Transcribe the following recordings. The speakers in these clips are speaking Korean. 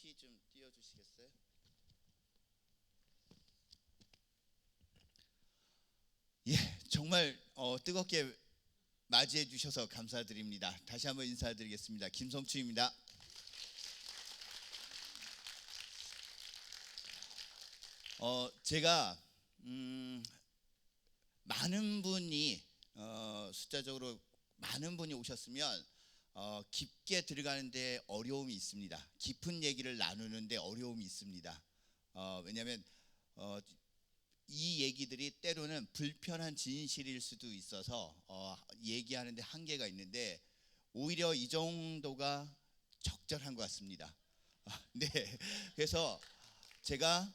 PPT 좀 띄워주시겠어요? 예, 정말 뜨겁게 맞이해 주셔서 감사드립니다. 다시 한번 인사드리겠습니다. 김성추입니다. 제가 많은 분이 숫자적으로 많은 분이 오셨으면 깊게 들어가는데 어려움이 있습니다. 깊은 얘기를 나누는데 어려움이 있습니다. 왜냐하면 이 얘기들이 때로는 불편한 진실일 수도 있어서 얘기하는데 한계가 있는데 오히려 이 정도가 적절한 것 같습니다. 네, 그래서 제가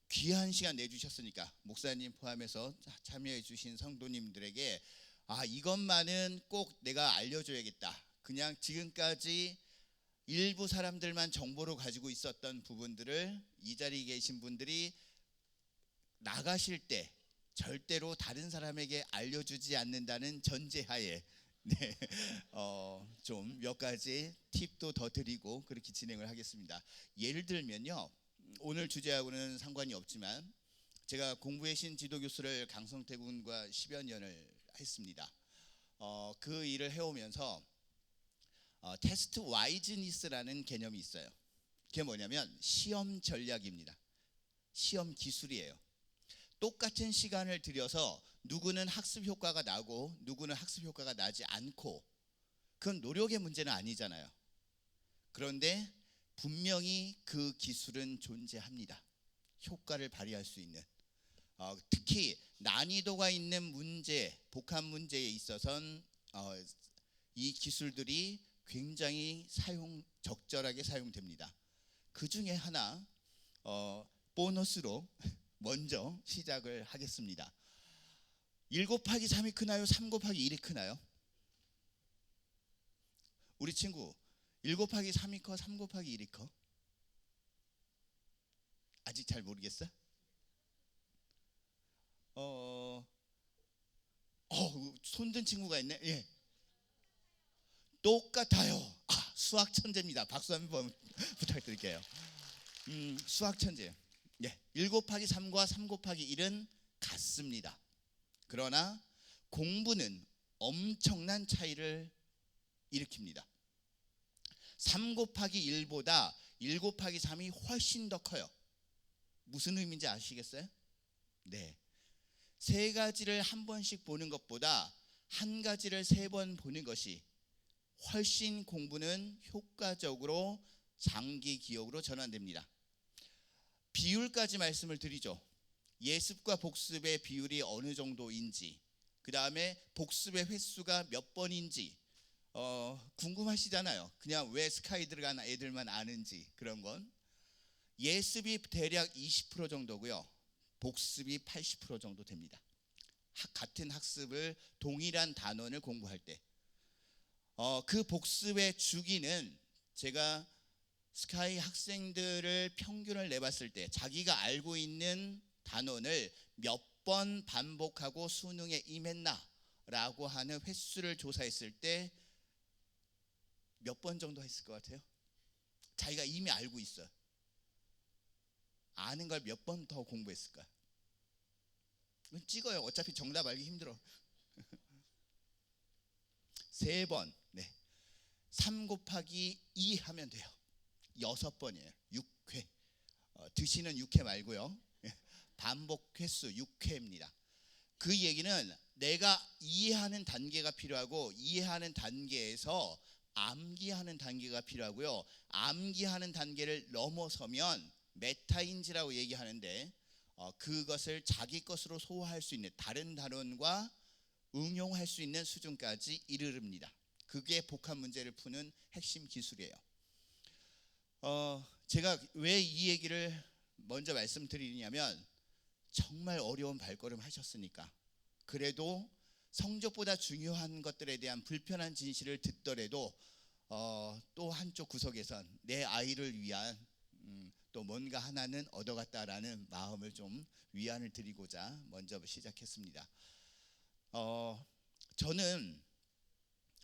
귀한 시간 내주셨으니까 목사님 포함해서 참여해 주신 성도님들에게 이것만은 꼭 내가 알려줘야겠다. 그냥 지금까지 일부 사람들만 정보로 가지고 있었던 부분들을 이 자리에 계신 분들이 나가실 때 절대로 다른 사람에게 알려주지 않는다는 전제하에 좀 몇 가지 팁도 더 드리고 그렇게 진행을 하겠습니다. 예를 들면요, 오늘 주제하고는 상관이 없지만 제가 공부의 신 지도교수를 강성태 군과 10여 년을 했습니다. 그 일을 해오면서 테스트 와이즈니스라는 개념이 있어요. 그게 뭐냐면 시험 전략입니다. 시험 기술이에요. 똑같은 시간을 들여서 누구는 학습 효과가 나고 누구는 학습 효과가 나지 않고, 그건 노력의 문제는 아니잖아요. 그런데 분명히 그 기술은 존재합니다. 효과를 발휘할 수 있는. 특히 난이도가 있는 문제, 복합 문제에 있어서는 이 기술들이 굉장히 적절하게 사용됩니다. 그 중에 하나 보너스로 먼저 시작을 하겠습니다. 1 곱하기 3이 크나요? 3 곱하기 1이 크나요? 우리 친구 1 곱하기 3이 커? 3 곱하기 1이 커? 아직 잘 모르겠어? 손든 친구가 있네. 예, 똑같아요. 수학 천재입니다. 박수 한번 부탁드릴게요. 수학 천재. 예, 1 곱하기 3과 3 곱하기 1은 같습니다. 그러나 공부는 엄청난 차이를 일으킵니다. 3 곱하기 1보다 1 곱하기 3이 훨씬 더 커요. 무슨 의미인지 아시겠어요? 네, 세 가지를 한 번씩 보는 것보다 한 가지를 세 번 보는 것이 훨씬 공부는 효과적으로 장기 기억으로 전환됩니다. 비율까지 말씀을 드리죠. 예습과 복습의 비율이 어느 정도인지, 그 다음에 복습의 횟수가 몇 번인지 궁금하시잖아요. 그냥 왜 스카이 들어간 애들만 아는지. 그런 건 예습이 대략 20% 정도고요, 복습이 80% 정도 됩니다. 같은 학습을 동일한 단원을 공부할 때 그 복습의 주기는 제가 스카이 학생들을 평균을 내봤을 때 자기가 알고 있는 단원을 몇 번 반복하고 수능에 임했나 라고 하는 횟수를 조사했을 때 몇 번 정도 했을 것 같아요? 자기가 이미 알고 있어요. 아는 걸 몇 번 더 공부했을까? 찍어요. 어차피 정답 알기 힘들어. 3번. 네. 3 곱하기 2 하면 돼요. 6번이에요. 6회. 드시는 6회 말고요. 반복 횟수 6회입니다. 그 얘기는 내가 이해하는 단계가 필요하고, 이해하는 단계에서 암기하는 단계가 필요하고요, 암기하는 단계를 넘어서면 메타인지라고 얘기하는데 그것을 자기 것으로 소화할 수 있는, 다른 단원과 응용할 수 있는 수준까지 이르릅니다. 그게 복합 문제를 푸는 핵심 기술이에요. 제가 왜 이 얘기를 먼저 말씀드리냐면 정말 어려운 발걸음 하셨으니까. 그래도 성적보다 중요한 것들에 대한 불편한 진실을 듣더라도 또 한쪽 구석에선 내 아이를 위한 또 뭔가 하나는 얻어갔다라는 마음을 좀 위안을 드리고자 먼저 시작했습니다. 저는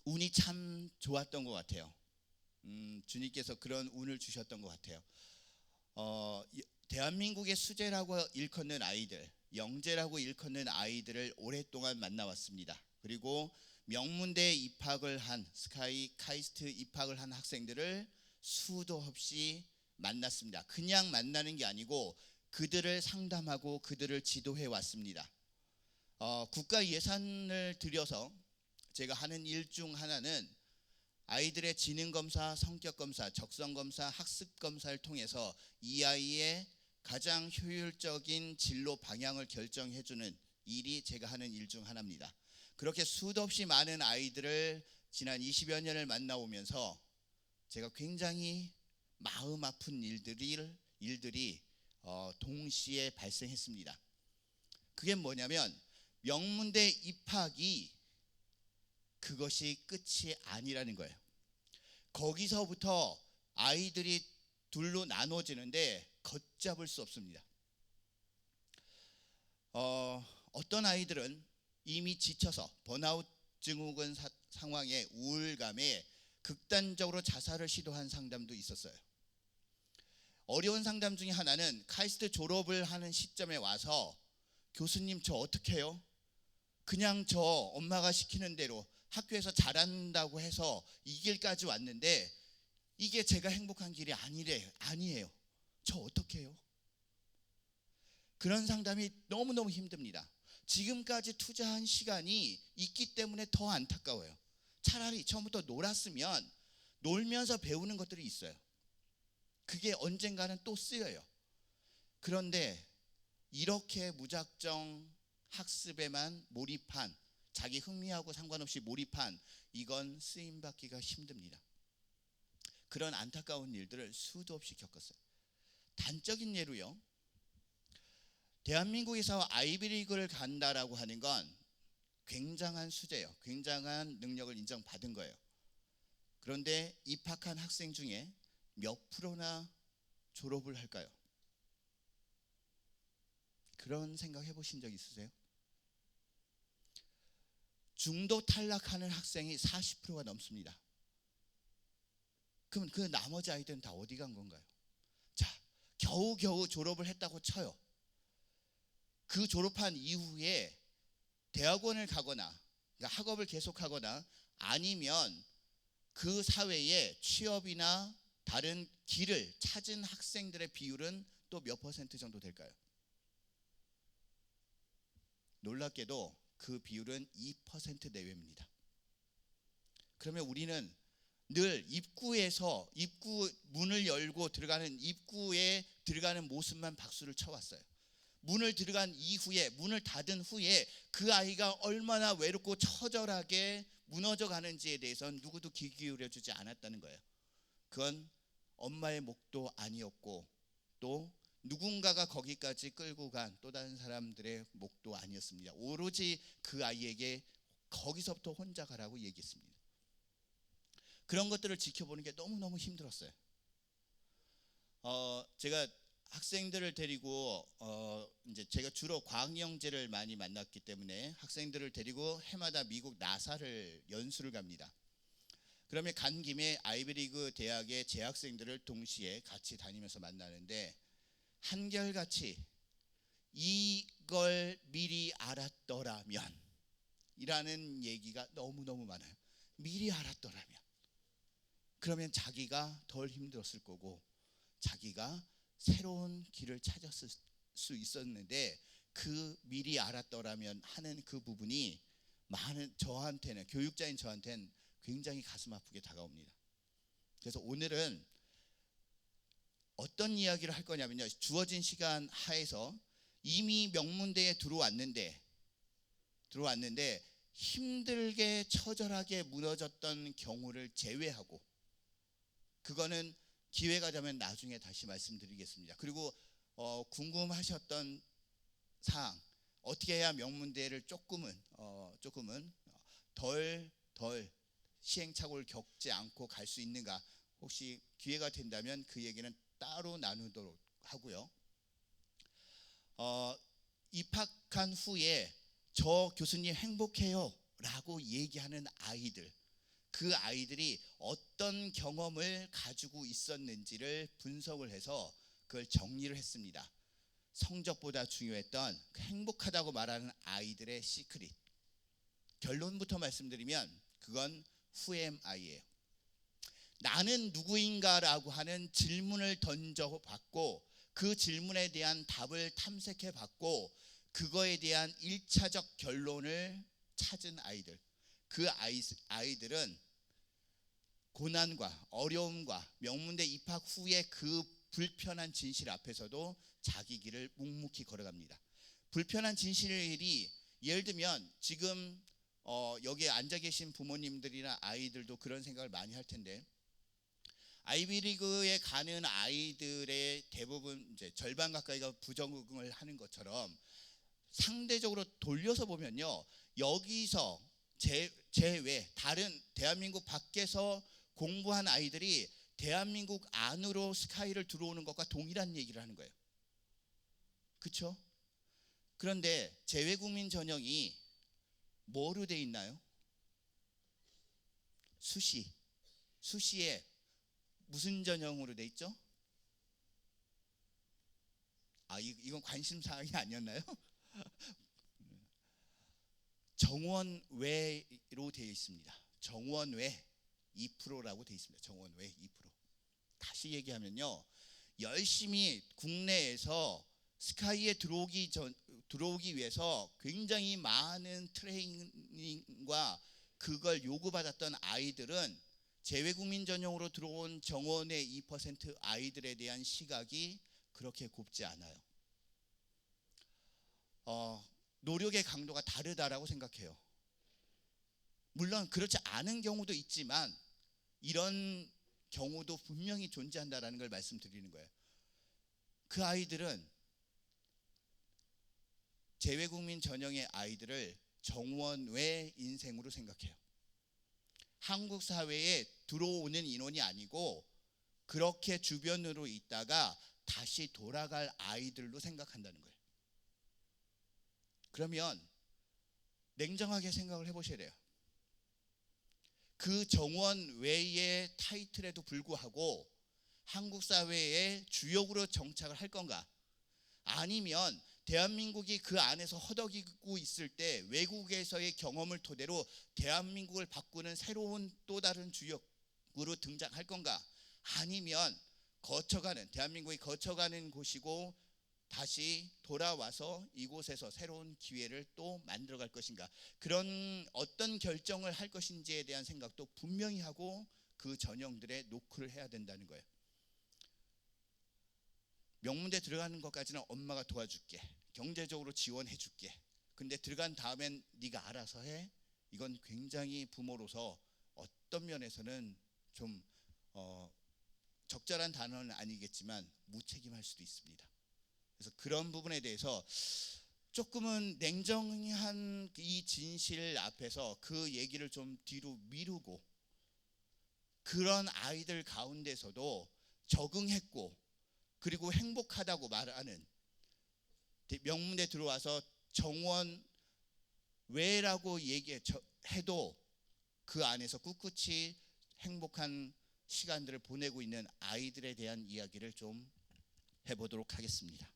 운이 참 좋았던 것 같아요. 주님께서 그런 운을 주셨던 것 같아요. 대한민국의 수재라고 일컫는 아이들, 영재라고 일컫는 아이들을 오랫동안 만나왔습니다. 그리고 명문대에 입학을 한 스카이 카이스트 입학을 한 학생들을 수도 없이 만났습니다. 그냥 만나는 게 아니고 그들을 상담하고 그들을 지도해 왔습니다. 국가 예산을 들여서 제가 하는 일 중 하나는 아이들의 지능검사, 성격검사, 적성검사, 학습검사를 통해서 이 아이의 가장 효율적인 진로 방향을 결정해주는 일이 제가 하는 일 중 하나입니다. 그렇게 수도 없이 많은 아이들을 지난 20여 년을 만나오면서 제가 굉장히 마음 아픈 일들이 동시에 발생했습니다. 그게 뭐냐면 명문대 입학이 그것이 끝이 아니라는 거예요. 거기서부터 아이들이 둘로 나눠지는데 걷잡을 수 없습니다. 어떤 아이들은 이미 지쳐서 번아웃 증후군 상황에 우울감에 극단적으로 자살을 시도한 상담도 있었어요. 어려운 상담 중에 하나는 카이스트 졸업을 하는 시점에 와서 교수님 저 어떻게 해요? 그냥 저 엄마가 시키는 대로 학교에서 잘한다고 해서 이 길까지 왔는데 이게 제가 행복한 길이 아니에요. 저 어떻게 해요? 그런 상담이 너무너무 힘듭니다. 지금까지 투자한 시간이 있기 때문에 더 안타까워요. 차라리 처음부터 놀았으면 놀면서 배우는 것들이 있어요. 그게 언젠가는 또 쓰여요. 그런데 이렇게 무작정 학습에만 몰입한, 자기 흥미하고 상관없이 몰입한, 이건 쓰임받기가 힘듭니다. 그런 안타까운 일들을 수도 없이 겪었어요. 단적인 예로요, 대한민국에서 아이비리그를 간다라고 하는 건 굉장한 수재예요. 굉장한 능력을 인정받은 거예요. 그런데 입학한 학생 중에 몇 프로나 졸업을 할까요? 그런 생각 해보신 적 있으세요? 중도 탈락하는 학생이 40%가 넘습니다. 그럼 그 나머지 아이들은 다 어디 간 건가요? 자, 겨우겨우 졸업을 했다고 쳐요. 그 졸업한 이후에 대학원을 가거나, 그러니까 학업을 계속하거나, 아니면 그 사회에 취업이나 다른 길을 찾은 학생들의 비율은 또 몇 퍼센트 정도 될까요? 놀랍게도 그 비율은 2% 내외입니다. 그러면 우리는 늘 입구 문을 열고 들어가는 입구에 들어가는 모습만 박수를 쳐왔어요. 문을 들어간 이후에, 문을 닫은 후에 그 아이가 얼마나 외롭고 처절하게 무너져 가는지에 대해서는 누구도 귀 기울여 주지 않았다는 거예요. 그건 엄마의 몫도 아니었고 또 누군가가 거기까지 끌고 간 또 다른 사람들의 몫도 아니었습니다. 오로지 그 아이에게 거기서부터 혼자 가라고 얘기했습니다. 그런 것들을 지켜보는 게 너무너무 힘들었어요. 제가 학생들을 데리고 이제 제가 주로 과학영재를 많이 만났기 때문에 학생들을 데리고 해마다 미국 나사를 연수를 갑니다. 그러면 간 김에 아이비리그 대학의 재학생들을 동시에 같이 다니면서 만나는데 한결같이 이걸 미리 알았더라면 이라는 얘기가 너무너무 많아요. 미리 알았더라면 그러면 자기가 덜 힘들었을 거고 자기가 새로운 길을 찾았을 수 있었는데 그 미리 알았더라면 하는 그 부분이 많은 저한테는, 교육자인 저한테는 굉장히 가슴 아프게 다가옵니다. 그래서 오늘은 어떤 이야기를 할 거냐면요, 주어진 시간 하에서 이미 명문대에 들어왔는데 힘들게 처절하게 무너졌던 경우를 제외하고, 그거는 기회가 되면 나중에 다시 말씀드리겠습니다. 그리고 궁금하셨던 사항, 어떻게 해야 명문대를 조금은 덜 시행착오를 겪지 않고 갈 수 있는가, 혹시 기회가 된다면 그 얘기는 따로 나누도록 하고요. 입학한 후에 저 교수님 행복해요 라고 얘기하는 아이들, 그 아이들이 어떤 경험을 가지고 있었는지를 분석을 해서 그걸 정리를 했습니다. 성적보다 중요했던 행복하다고 말하는 아이들의 시크릿. 결론부터 말씀드리면 그건 Who am I예요. 나는 누구인가라고 하는 질문을 던져봤고 그 질문에 대한 답을 탐색해봤고 그거에 대한 1차적 결론을 찾은 아이들. 그 아이들은 고난과 어려움과 명문대 입학 후에 그 불편한 진실 앞에서도 자기 길을 묵묵히 걸어갑니다. 불편한 진실이 예를 들면 지금 여기에 앉아 계신 부모님들이나 아이들도 그런 생각을 많이 할 텐데 아이비리그에 가는 아이들의 대부분 이제 절반 가까이가 부적응을 하는 것처럼 상대적으로 돌려서 보면요, 여기서 제외 다른 대한민국 밖에서 공부한 아이들이 대한민국 안으로 스카이를 들어오는 것과 동일한 얘기를 하는 거예요. 그렇죠? 그런데 재외국민 전형이 뭐로 돼 있나요? 수시에 무슨 전형으로 돼 있죠? 이건 관심 사항이 아니었나요? 정원외로 되어 있습니다. 정원외 2%라고 되어 있습니다. 정원외 2%. 다시 얘기하면요, 열심히 국내에서 스카이에 들어오기 위해서 굉장히 많은 트레이닝과 그걸 요구받았던 아이들은 재외국민 전형으로 들어온 정원의 2% 아이들에 대한 시각이 그렇게 곱지 않아요. 노력의 강도가 다르다라고 생각해요. 물론 그렇지 않은 경우도 있지만 이런 경우도 분명히 존재한다라는 걸 말씀드리는 거예요. 그 아이들은 재외국민 전형의 아이들을 정원외 인생으로 생각해요. 한국 사회에 들어오는 인원이 아니고 그렇게 주변으로 있다가 다시 돌아갈 아이들로 생각한다는 거예요. 그러면 냉정하게 생각을 해보셔야 돼요. 그 정원 외의 타이틀에도 불구하고 한국 사회의 주역으로 정착을 할 건가? 아니면 대한민국이 그 안에서 허덕이고 있을 때 외국에서의 경험을 토대로 대한민국을 바꾸는 새로운 또 다른 주역으로 등장할 건가? 아니면 대한민국이 거쳐가는 곳이고 다시 돌아와서 이곳에서 새로운 기회를 또 만들어갈 것인가? 그런 어떤 결정을 할 것인지에 대한 생각도 분명히 하고 그 전형들에 노크를 해야 된다는 거예요. 명문대 들어가는 것까지는 엄마가 도와줄게, 경제적으로 지원해줄게. 근데 들어간 다음엔 네가 알아서 해. 이건 굉장히 부모로서 어떤 면에서는 좀 적절한 단어는 아니겠지만 무책임할 수도 있습니다. 그래서 그런 부분에 대해서 조금은 냉정한 이 진실 앞에서 그 얘기를 좀 뒤로 미루고 그런 아이들 가운데서도 적응했고 그리고 행복하다고 말하는 명문대 들어와서 정원 외라고 얘기해도 그 안에서 꿋꿋이 행복한 시간들을 보내고 있는 아이들에 대한 이야기를 좀 해보도록 하겠습니다.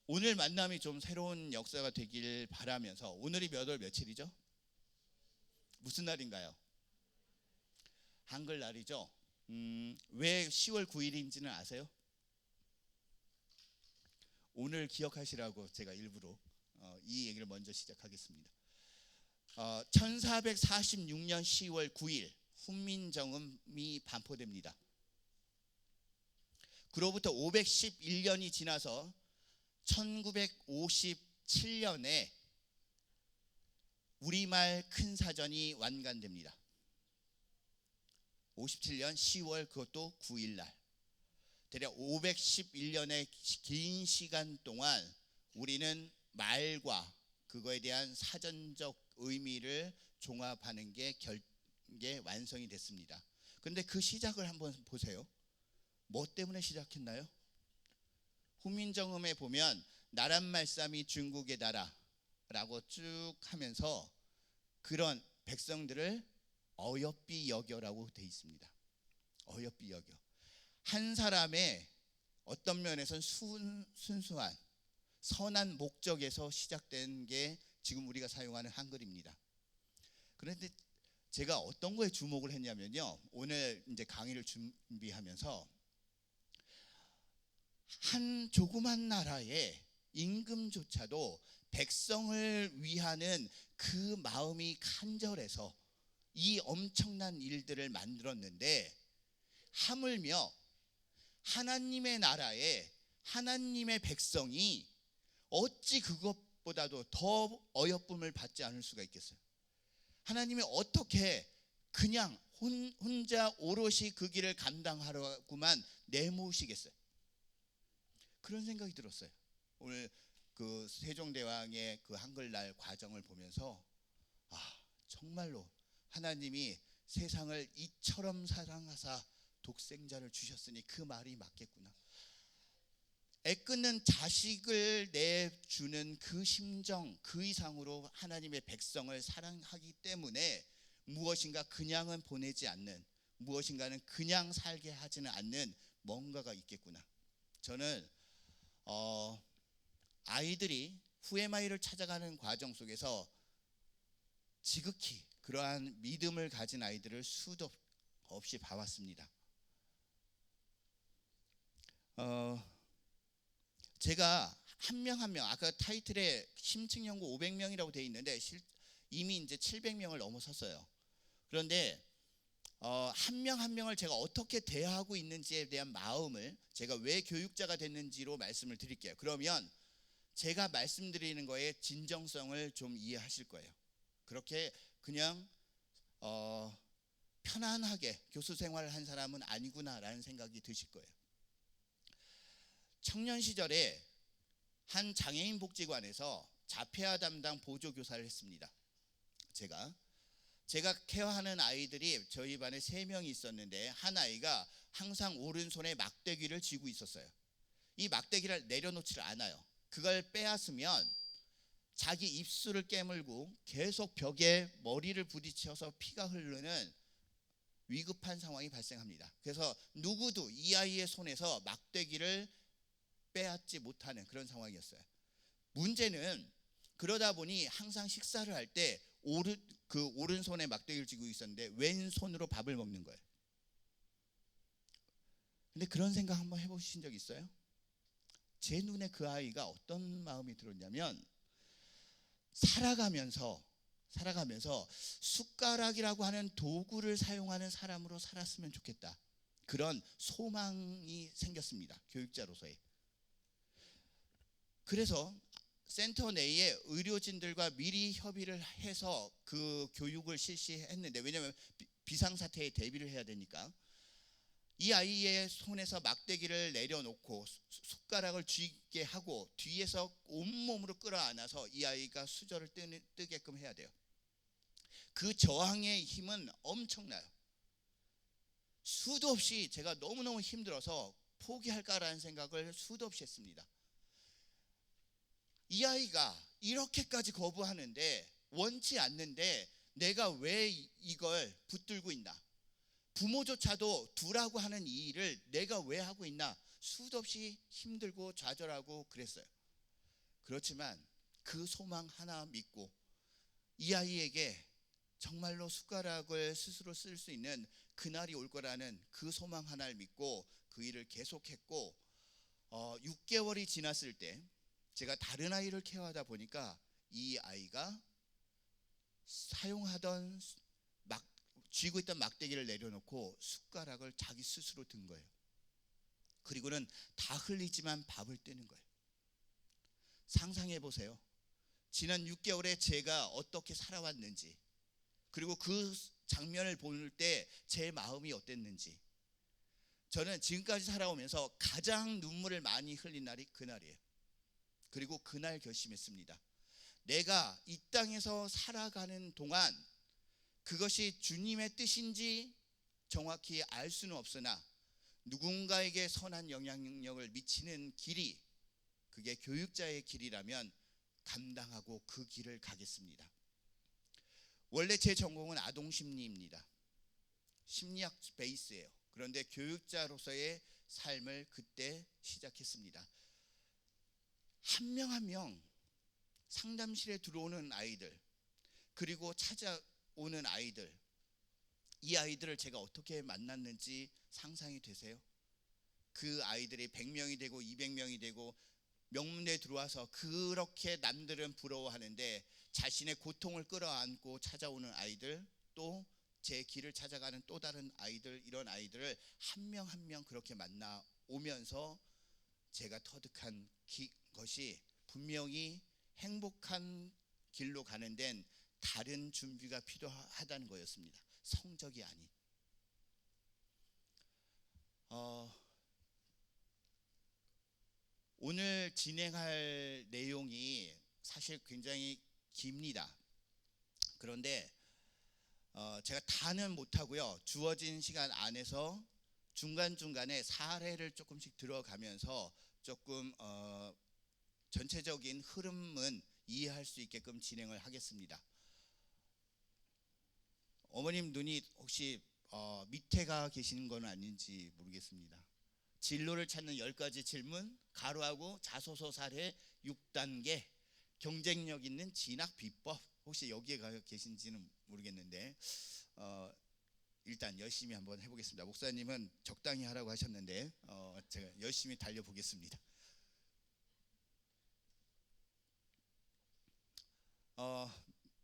오늘 만남이 좀 새로운 역사가 되길 바라면서, 오늘이 몇 월 며칠이죠? 무슨 날인가요? 한글날이죠. 왜 10월 9일인지는 아세요? 오늘 기억하시라고 제가 일부러 이 얘기를 먼저 시작하겠습니다. 1446년 10월 9일 훈민정음이 반포됩니다. 그로부터 511년이 지나서 1957년에 우리말 큰사전이 완간됩니다. 57년 10월 그것도 9일날. 대략 511년의 긴 시간 동안 우리는 말과 그거에 대한 사전적 의미를 종합하는 게 완성이 됐습니다. 그런데 그 시작을 한번 보세요. 뭐 때문에 시작했나요? 훈민정음에 보면 나란 말씀이 중국의 나라라고 쭉 하면서 그런 백성들을 어여삐 여겨라고 돼 있습니다. 어여삐 여겨. 한 사람의 어떤 면에서는 순수한 선한 목적에서 시작된 게 지금 우리가 사용하는 한글입니다. 그런데 제가 어떤 거에 주목을 했냐면요, 오늘 이제 강의를 준비하면서 한 조그만 나라의 임금조차도 백성을 위하는 그 마음이 간절해서 이 엄청난 일들을 만들었는데, 하물며 하나님의 나라에 하나님의 백성이 어찌 그것보다도 더 어여쁨을 받지 않을 수가 있겠어요? 하나님이 어떻게 그냥 혼자 오롯이 그 길을 감당하려고만 내모으시겠어요? 그런 생각이 들었어요. 오늘 그 세종대왕의 그 한글날 과정을 보면서 정말로 하나님이 세상을 이처럼 사랑하사 독생자를 주셨으니 그 말이 맞겠구나. 애끓는 자식을 내주는 그 심정 그 이상으로 하나님의 백성을 사랑하기 때문에 무엇인가 그냥은 보내지 않는, 무엇인가는 그냥 살게 하지는 않는 뭔가가 있겠구나. 저는 아이들이 후에마이를 찾아가는 과정 속에서 지극히 그러한 믿음을 가진 아이들을 수도 없이 봐왔습니다. 제가 한 명 한 명, 아까 타이틀에 심층 연구 500명이라고 되어 있는데 이미 이제 700명을 넘어섰어요. 그런데 한 명 한 명을 제가 어떻게 대하고 있는지에 대한 마음을, 제가 왜 교육자가 됐는지로 말씀을 드릴게요. 그러면 제가 말씀드리는 거에 진정성을 좀 이해하실 거예요. 그렇게 그냥 편안하게 교수 생활을 한 사람은 아니구나라는 생각이 드실 거예요. 청년 시절에 한 장애인 복지관에서 자폐아 담당 보조교사를 했습니다. 제가 케어하는 아이들이 저희 반에 3명이 있었는데, 한 아이가 항상 오른손에 막대기를 쥐고 있었어요. 이 막대기를 내려놓지를 않아요. 그걸 빼앗으면 자기 입술을 깨물고 계속 벽에 머리를 부딪혀서 피가 흐르는 위급한 상황이 발생합니다. 그래서 누구도 이 아이의 손에서 막대기를 빼앗지 못하는 그런 상황이었어요. 문제는 그러다 보니 항상 식사를 할 때 오른손에 막대기를 쥐고 있었는데 왼손으로 밥을 먹는 거예요. 근데 그런 생각 한번 해보신 적 있어요? 제 눈에 그 아이가 어떤 마음이 들었냐면, 살아가면서 숟가락이라고 하는 도구를 사용하는 사람으로 살았으면 좋겠다, 그런 소망이 생겼습니다. 교육자로서의. 그래서 센터 내에 의료진들과 미리 협의를 해서 그 교육을 실시했는데, 왜냐하면 비상사태에 대비를 해야 되니까, 이 아이의 손에서 막대기를 내려놓고 숟가락을 쥐게 하고 뒤에서 온몸으로 끌어안아서 이 아이가 수저를 뜨게끔 해야 돼요. 그 저항의 힘은 엄청나요. 수도 없이 제가 너무너무 힘들어서 포기할까라는 생각을 수도 없이 했습니다. 이 아이가 이렇게까지 거부하는데, 원치 않는데 내가 왜 이걸 붙들고 있나, 부모조차도 두라고 하는 이 일을 내가 왜 하고 있나, 수도 없이 힘들고 좌절하고 그랬어요. 그렇지만 그 소망 하나 믿고 이 아이에게 정말로 숟가락을 스스로 쓸 수 있는 그날이 올 거라는 그 소망 하나를 믿고 그 일을 계속했고, 6개월이 지났을 때 제가 다른 아이를 케어하다 보니까 이 아이가 사용하던 쥐고 있던 막대기를 내려놓고 숟가락을 자기 스스로 든 거예요. 그리고는 다 흘리지만 밥을 뜨는 거예요. 상상해 보세요. 지난 6개월에 제가 어떻게 살아왔는지, 그리고 그 장면을 볼 때 제 마음이 어땠는지. 저는 지금까지 살아오면서 가장 눈물을 많이 흘린 날이 그날이에요. 그리고 그날 결심했습니다. 내가 이 땅에서 살아가는 동안 그것이 주님의 뜻인지 정확히 알 수는 없으나 누군가에게 선한 영향력을 미치는 길이, 그게 교육자의 길이라면 감당하고 그 길을 가겠습니다. 원래 제 전공은 아동심리입니다. 심리학 베이스예요. 그런데 교육자로서의 삶을 그때 시작했습니다. 한 명 한 명 상담실에 들어오는 아이들, 그리고 찾아오는 아이들, 이 아이들을 제가 어떻게 만났는지 상상이 되세요? 그 아이들이 100명이 되고 200명이 되고 명문대에 들어와서 그렇게 남들은 부러워하는데 자신의 고통을 끌어안고 찾아오는 아이들, 또 제 길을 찾아가는 또 다른 아이들, 이런 아이들을 한 명 한 명 그렇게 만나오면서 제가 터득한 것이 분명히 행복한 길로 가는 데는 다른 준비가 필요하다는 거였습니다. 성적이 아닌. 오늘 진행할 내용이 사실 굉장히 깁니다. 그런데 제가 다는 못하고요. 주어진 시간 안에서 중간중간에 사례를 조금씩 들어가면서 조금 전체적인 흐름은 이해할 수 있게끔 진행을 하겠습니다. 어머님 눈이 혹시 밑에가 계시는 건 아닌지 모르겠습니다. 진로를 찾는 10가지 질문, 가로하고 자소서 사례 6단계, 경쟁력 있는 진학 비법, 혹시 여기에 계신지는 모르겠는데 일단 열심히 한번 해보겠습니다. 목사님은 적당히 하라고 하셨는데 제가 열심히 달려보겠습니다.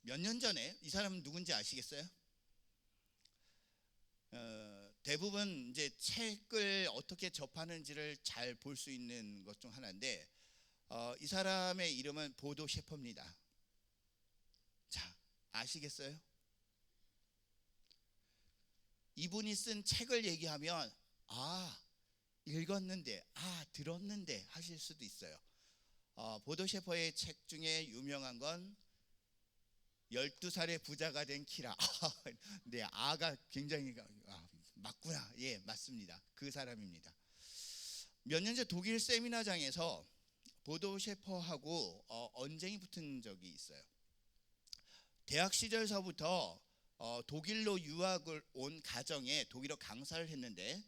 몇 년 전에 이 사람은 누군지 아시겠어요? 대부분 이제 책을 어떻게 접하는지를 잘 볼 수 있는 것 중 하나인데 이 사람의 이름은 보도 셰퍼입니다. 자, 아시겠어요? 이분이 쓴 책을 얘기하면 읽었는데, 들었는데 하실 수도 있어요. 보도 셰퍼의 책 중에 유명한 건 12살의 부자가 된 키라. 네, 아가 굉장히 맞구나. 예, 맞습니다. 그 사람입니다. 몇 년 전 독일 세미나장에서 보도 셰퍼하고 언쟁이 붙은 적이 있어요. 대학 시절서부터 독일로 유학을 온 가정에 독일어 강사를 했는데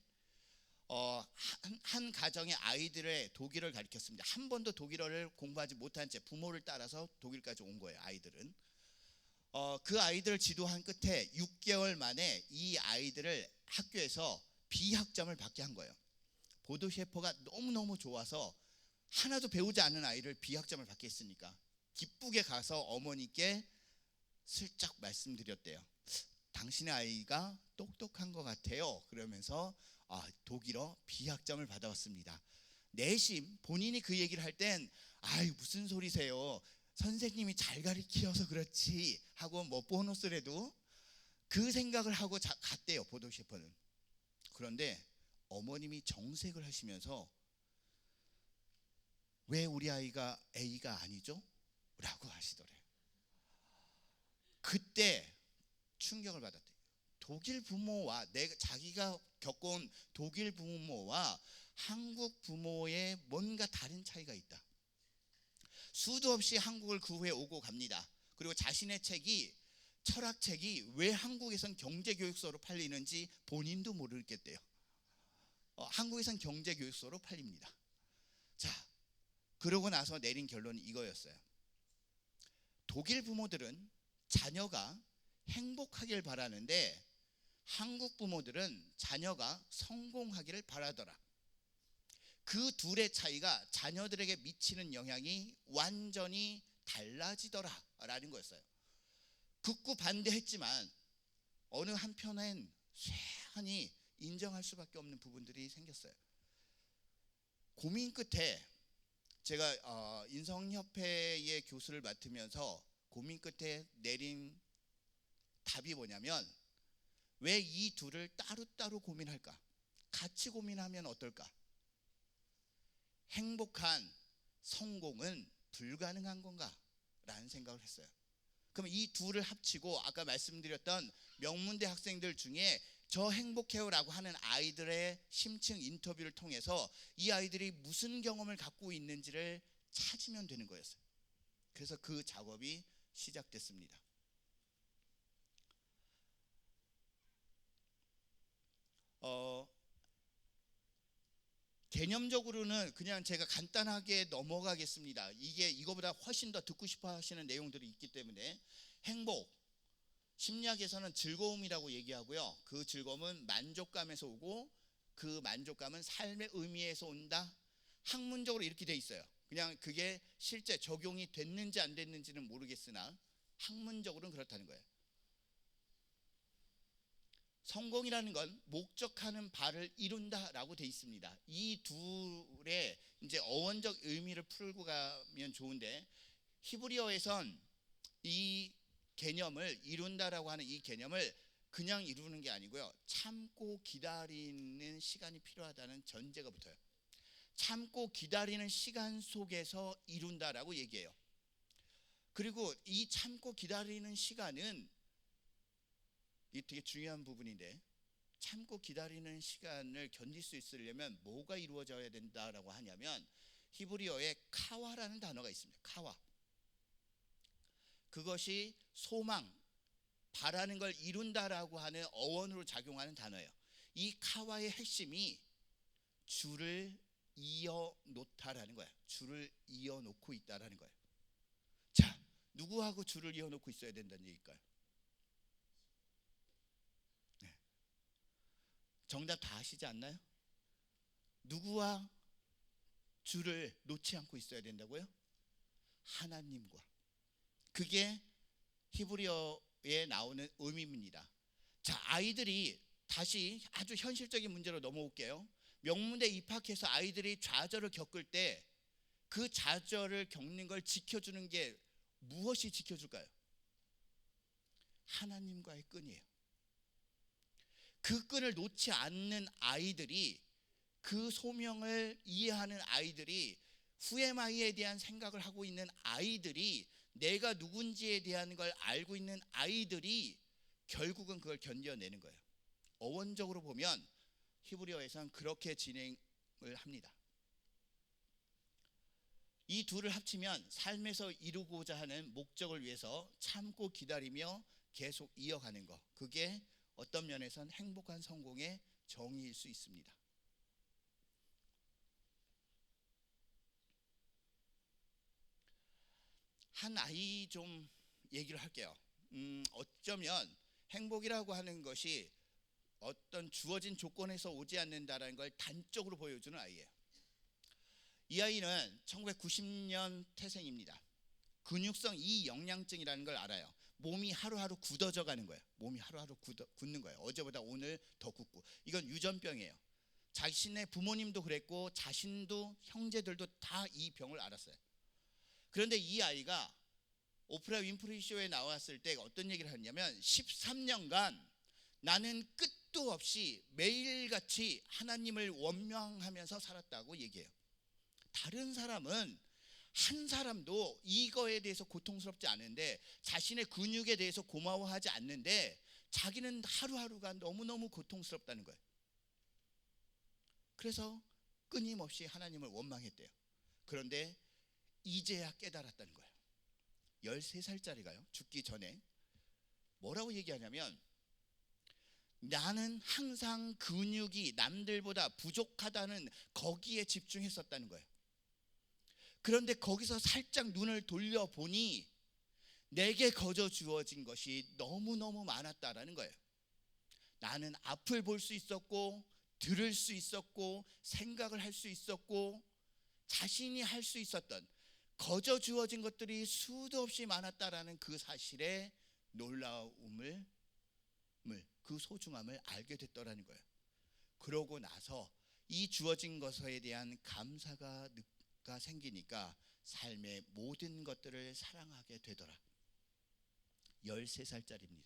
한 가정의 아이들의 독일어를 가르쳤습니다. 한 번도 독일어를 공부하지 못한 채 부모를 따라서 독일까지 온 거예요. 아이들은 그 아이들을 지도한 끝에 6개월 만에 이 아이들을 학교에서 B학점을 받게 한 거예요. 보도 셰퍼가 너무너무 좋아서 하나도 배우지 않은 아이를 B학점을 받게 했으니까 기쁘게 가서 어머니께 슬쩍 말씀드렸대요. 당신의 아이가 똑똑한 것 같아요. 그러면서 독일어 B학점을 받아왔습니다. 내심 본인이 그 얘기를 할 땐 무슨 소리세요, 선생님이 잘 가르쳐서 그렇지 하고 뭐 보너스라도 그 생각을 하고 갔대요. 보도 셰퍼는. 그런데 어머님이 정색을 하시면서 왜 우리 아이가 A가 아니죠? 라고 하시더래요. 그때 충격을 받았대요. 독일 부모와 자기가 겪어온 독일 부모와 한국 부모의 뭔가 다른 차이가 있다. 수도 없이 한국을 그 후에 오고 갑니다. 그리고 자신의 책이, 철학책이 왜 한국에선 경제교육서로 팔리는지 본인도 모르겠대요. 한국에선 경제교육서로 팔립니다. 자, 그러고 나서 내린 결론이 이거였어요. 독일 부모들은 자녀가 행복하길 바라는데 한국 부모들은 자녀가 성공하기를 바라더라. 그 둘의 차이가 자녀들에게 미치는 영향이 완전히 달라지더라 라는 거였어요. 극구 반대했지만 어느 한편엔 쇠하니 인정할 수밖에 없는 부분들이 생겼어요. 고민 끝에 제가 인성협회의 교수를 맡으면서 고민 끝에 내린 답이 뭐냐면, 왜 이 둘을 따로따로 고민할까? 같이 고민하면 어떨까? 행복한 성공은 불가능한 건가? 라는 생각을 했어요. 그럼 이 둘을 합치고 아까 말씀드렸던 명문대 학생들 중에 저 행복해요 라고 하는 아이들의 심층 인터뷰를 통해서 이 아이들이 무슨 경험을 갖고 있는지를 찾으면 되는 거였어요. 그래서 그 작업이 시작됐습니다. 어, 개념적으로는 그냥 제가 간단하게 넘어가겠습니다. 이게 이거보다 훨씬 더 듣고 싶어 하시는 내용들이 있기 때문에 행복, 심리학에서는 즐거움이라고 얘기하고요. 그 즐거움은 만족감에서 오고 그 만족감은 삶의 의미에서 온다. 학문적으로 이렇게 돼 있어요. 그냥 그게 실제 적용이 됐는지 안 됐는지는 모르겠으나 학문적으로는 그렇다는 거예요. 성공이라는 건 목적하는 바를 이룬다라고 돼 있습니다. 이 둘의 이제 어원적 의미를 풀고 가면 좋은데, 히브리어에선 이 개념을 이룬다라고 하는 이 개념을 그냥 이루는 게 아니고요, 참고 기다리는 시간이 필요하다는 전제가 붙어요. 참고 기다리는 시간 속에서 이룬다라고 얘기해요. 그리고 이 참고 기다리는 시간은, 이 되게 중요한 부분인데, 참고 기다리는 시간을 견딜 수 있으려면 뭐가 이루어져야 된다라고 하냐면, 히브리어에 카와라는 단어가 있습니다. 카와. 그것이 소망, 바라는 걸 이룬다라고 하는 어원으로 작용하는 단어예요. 이 카와의 핵심이 줄을 이어 놓다라는 거예요. 줄을 이어 놓고 있다라는 거예요. 자, 누구하고 줄을 이어 놓고 있어야 된다는 얘기일까요? 네. 정답 다 아시지 않나요? 누구와 줄을 놓지 않고 있어야 된다고요? 하나님과. 그게 히브리어에 나오는 의미입니다. 자, 아이들이, 다시 아주 현실적인 문제로 넘어올게요. 명문대 입학해서 아이들이 좌절을 겪을 때 그 좌절을 겪는 걸 지켜주는 게 무엇이 지켜줄까요? 하나님과의 끈이에요. 그 끈을 놓지 않는 아이들이, 그 소명을 이해하는 아이들이, 후에마이에 대한 생각을 하고 있는 아이들이, 내가 누군지에 대한 걸 알고 있는 아이들이 결국은 그걸 견뎌내는 거예요. 어원적으로 보면 히브리어에서는 그렇게 진행을 합니다. 이 둘을 합치면 삶에서 이루고자 하는 목적을 위해서 참고 기다리며 계속 이어가는 것, 그게 어떤 면에선 행복한 성공의 정의일 수 있습니다. 한 아이 좀 얘기를 할게요. 어쩌면 행복이라고 하는 것이 어떤 주어진 조건에서 오지 않는다라는 걸 단적으로 보여주는 아이예요. 이 아이는 1990년 태생입니다. 근육성 이영양증이라는 걸 알아요. 몸이 하루하루 굳어져 가는 거예요. 몸이 하루하루 굳는 거예요. 어제보다 오늘 더 굳고. 이건 유전병이에요. 자신의 부모님도 그랬고 자신도 형제들도 다 이 병을 앓았어요. 그런데 이 아이가 오프라 윈프리 쇼에 나왔을 때 어떤 얘기를 했냐면, 13년간 나는 끝도 없이 매일같이 하나님을 원망하면서 살았다고 얘기해요. 다른 사람은 한 사람도 이거에 대해서 고통스럽지 않은데, 자신의 근육에 대해서 고마워하지 않는데, 자기는 하루하루가 너무너무 고통스럽다는 거예요. 그래서 끊임없이 하나님을 원망했대요. 그런데 이제야 깨달았다는 거예요. 13살짜리가요, 죽기 전에 뭐라고 얘기하냐면, 나는 항상 근육이 남들보다 부족하다는 거기에 집중했었다는 거예요. 그런데 거기서 살짝 눈을 돌려보니 내게 거저 주어진 것이 너무너무 많았다라는 거예요. 나는 앞을 볼 수 있었고, 들을 수 있었고, 생각을 할 수 있었고, 자신이 할 수 있었던 거저 주어진 것들이 수도 없이 많았다라는 그 사실에 놀라움을, 그 소중함을 알게 됐더라는 거예요. 그러고 나서 이 주어진 것에 대한 감사가 생기니까 삶의 모든 것들을 사랑하게 되더라. 13살짜리입니다.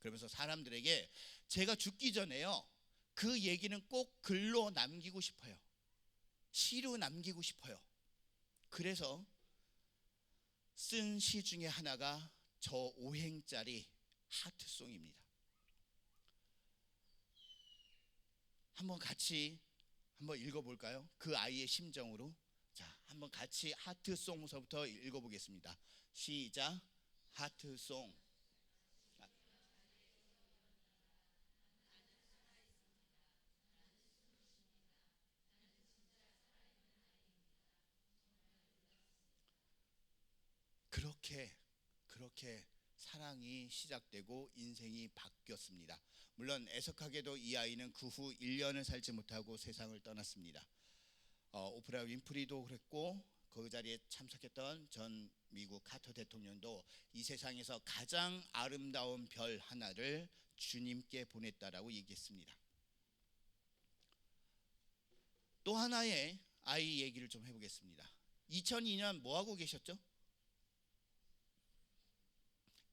그러면서 사람들에게 제가 죽기 전에요, 그 얘기는 꼭 글로 남기고 싶어요. 시로 남기고 싶어요. 그래서 쓴 시 중에 하나가 저 5행짜리 하트송입니다. 한번 같이 한번 읽어볼까요? 그 아이의 심정으로. 자, 한번 같이 하트송서부터 읽어보겠습니다. 시작. 하트송. 그렇게 사랑이 시작되고 인생이 바뀌었습니다. 물론 애석하게도 이 아이는 그 후 1년을 살지 못하고 세상을 떠났습니다. 오프라 윈프리도 그랬고 그 자리에 참석했던 전 미국 카터 대통령도 이 세상에서 가장 아름다운 별 하나를 주님께 보냈다라고 얘기했습니다. 또 하나의 아이 얘기를 좀 해보겠습니다. 2002년 뭐 하고 계셨죠?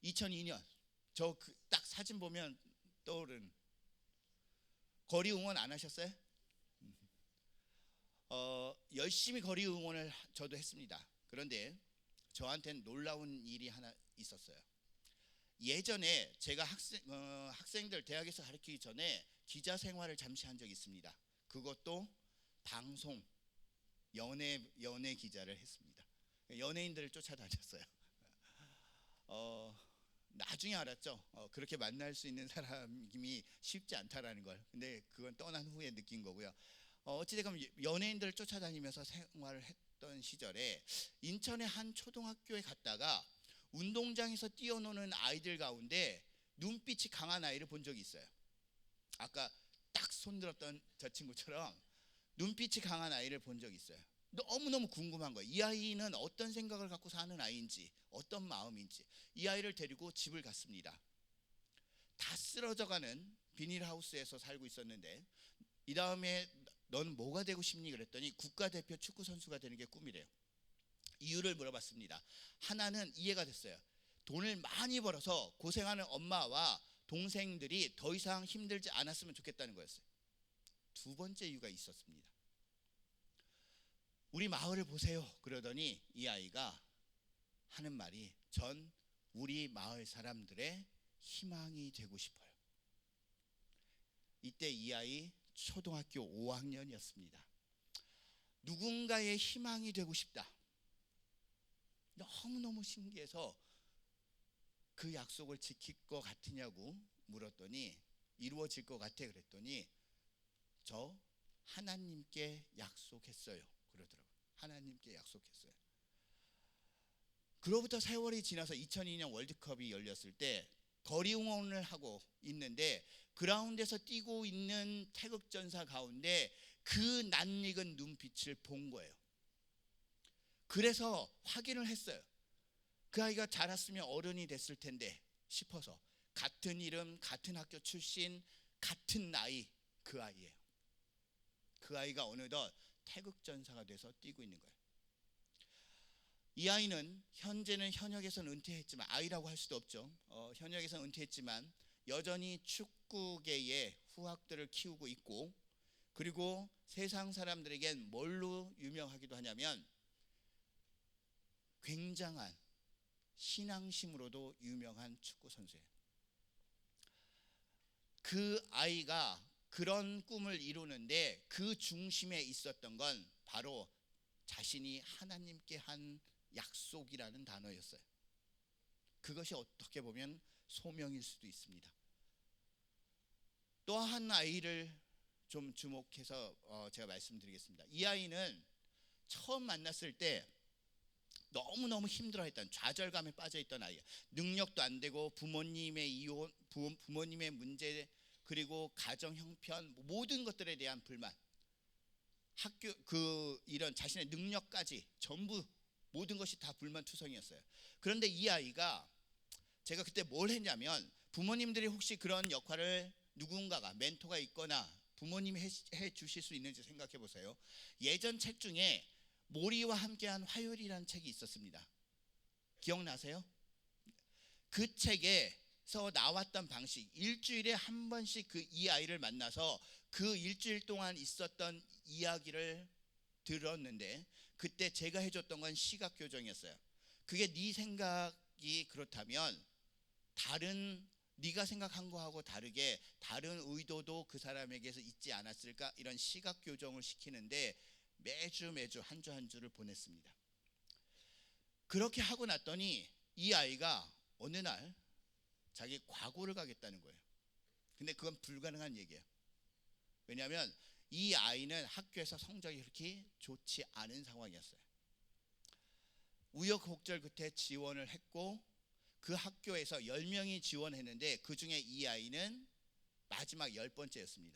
2002년 저 딱 사진 보면 떠오른 거리 응원 안 하셨어요? 열심히 거리 응원을 저도 했습니다. 그런데 저한테는 놀라운 일이 하나 있었어요. 예전에 제가 학생들 대학에서 가르치기 전에 기자 생활을 잠시 한 적이 있습니다. 그것도 방송 연예 기자를 했습니다. 연예인들을 쫓아다녔어요. 나중에 알았죠. 그렇게 만날 수 있는 사람이 쉽지 않다라는 걸. 근데 그건 떠난 후에 느낀 거고요. 어찌됐건 연예인들을 쫓아다니면서 생활을 했던 시절에 인천의 한 초등학교에 갔다가 운동장에서 뛰어노는 아이들 가운데 눈빛이 강한 아이를 본 적이 있어요. 아까 딱 손들었던 저 친구처럼 눈빛이 강한 아이를 본 적이 있어요. 너무너무 궁금한 거예요. 이 아이는 어떤 생각을 갖고 사는 아이인지, 어떤 마음인지. 이 아이를 데리고 집을 갔습니다. 다 쓰러져가는 비닐하우스에서 살고 있었는데 이 다음에 넌 뭐가 되고 싶니? 그랬더니 국가대표 축구선수가 되는 게 꿈이래요. 이유를 물어봤습니다. 하나는 이해가 됐어요. 돈을 많이 벌어서 고생하는 엄마와 동생들이 더 이상 힘들지 않았으면 좋겠다는 거였어요. 두 번째 이유가 있었습니다. 우리 마을을 보세요. 그러더니 이 아이가 하는 말이 전 우리 마을 사람들의 희망이 되고 싶어요. 이때 이 아이 초등학교 5학년이었습니다. 누군가의 희망이 되고 싶다. 너무너무 신기해서 그 약속을 지킬 것 같으냐고 물었더니 이루어질 것 같아 그랬더니 저 하나님께 약속했어요. 그러더라고요. 하나님께 약속했어요. 그로부터 세월이 지나서 2002년 월드컵이 열렸을 때 거리 응원을 하고 있는데 그라운드에서 뛰고 있는 태극전사 가운데 그 낯익은 눈빛을 본 거예요. 그래서 확인을 했어요. 그 아이가 자랐으면 어른이 됐을 텐데 싶어서 같은 이름, 같은 학교 출신, 같은 나이 그 아이예요. 그 아이가 어느덧 태극전사가 돼서 뛰고 있는 거예요. 이 아이는 현재는 현역에서는 은퇴했지만 아이라고 할 수도 없죠. 현역에서는 은퇴했지만 여전히 축구계의 후학들을 키우고 있고 그리고 세상 사람들에겐 뭘로 유명하기도 하냐면 굉장한 신앙심으로도 유명한 축구 선수예요. 그 아이가 그런 꿈을 이루는데 그 중심에 있었던 건 바로 자신이 하나님께 한 약속이라는 단어였어요. 그것이 어떻게 보면 소명일 수도 있습니다. 또 한 아이를 좀 주목해서 제가 말씀드리겠습니다. 이 아이는 처음 만났을 때 너무너무 힘들어했던 좌절감에 빠져있던 아이예요. 능력도 안 되고 부모님의 이혼, 부모님의 문제 그리고 가정 형편 모든 것들에 대한 불만 학교 이런 자신의 능력까지 전부 모든 것이 다 불만투성이었어요. 그런데 이 아이가 제가 그때 뭘 했냐면 부모님들이 혹시 그런 역할을 누군가가 멘토가 있거나 부모님이 해 주실 수 있는지 생각해 보세요. 예전 책 중에 모리와 함께한 화요일이라는 책이 있었습니다. 기억나세요? 그 책에서 나왔던 방식 일주일에 한 번씩 이 아이를 만나서 그 일주일 동안 있었던 이야기를 들었는데 그때 제가 해줬던 건 시각 교정이었어요. 그게 네 생각이 그렇다면 다른 네가 생각한 거하고 다르게 다른 의도도 그 사람에게서 있지 않았을까 이런 시각 교정을 시키는데 매주 한 주 한 주를 보냈습니다. 그렇게 하고 났더니 이 아이가 어느 날 자기 과거를 가겠다는 거예요. 근데 그건 불가능한 얘기예요. 왜냐하면 이 아이는 학교에서 성적이 그렇게 좋지 않은 상황이었어요. 우여곡절 끝에 지원을 했고 그 학교에서 10명이 지원했는데 그중에 이 아이는 마지막 10번째였습니다.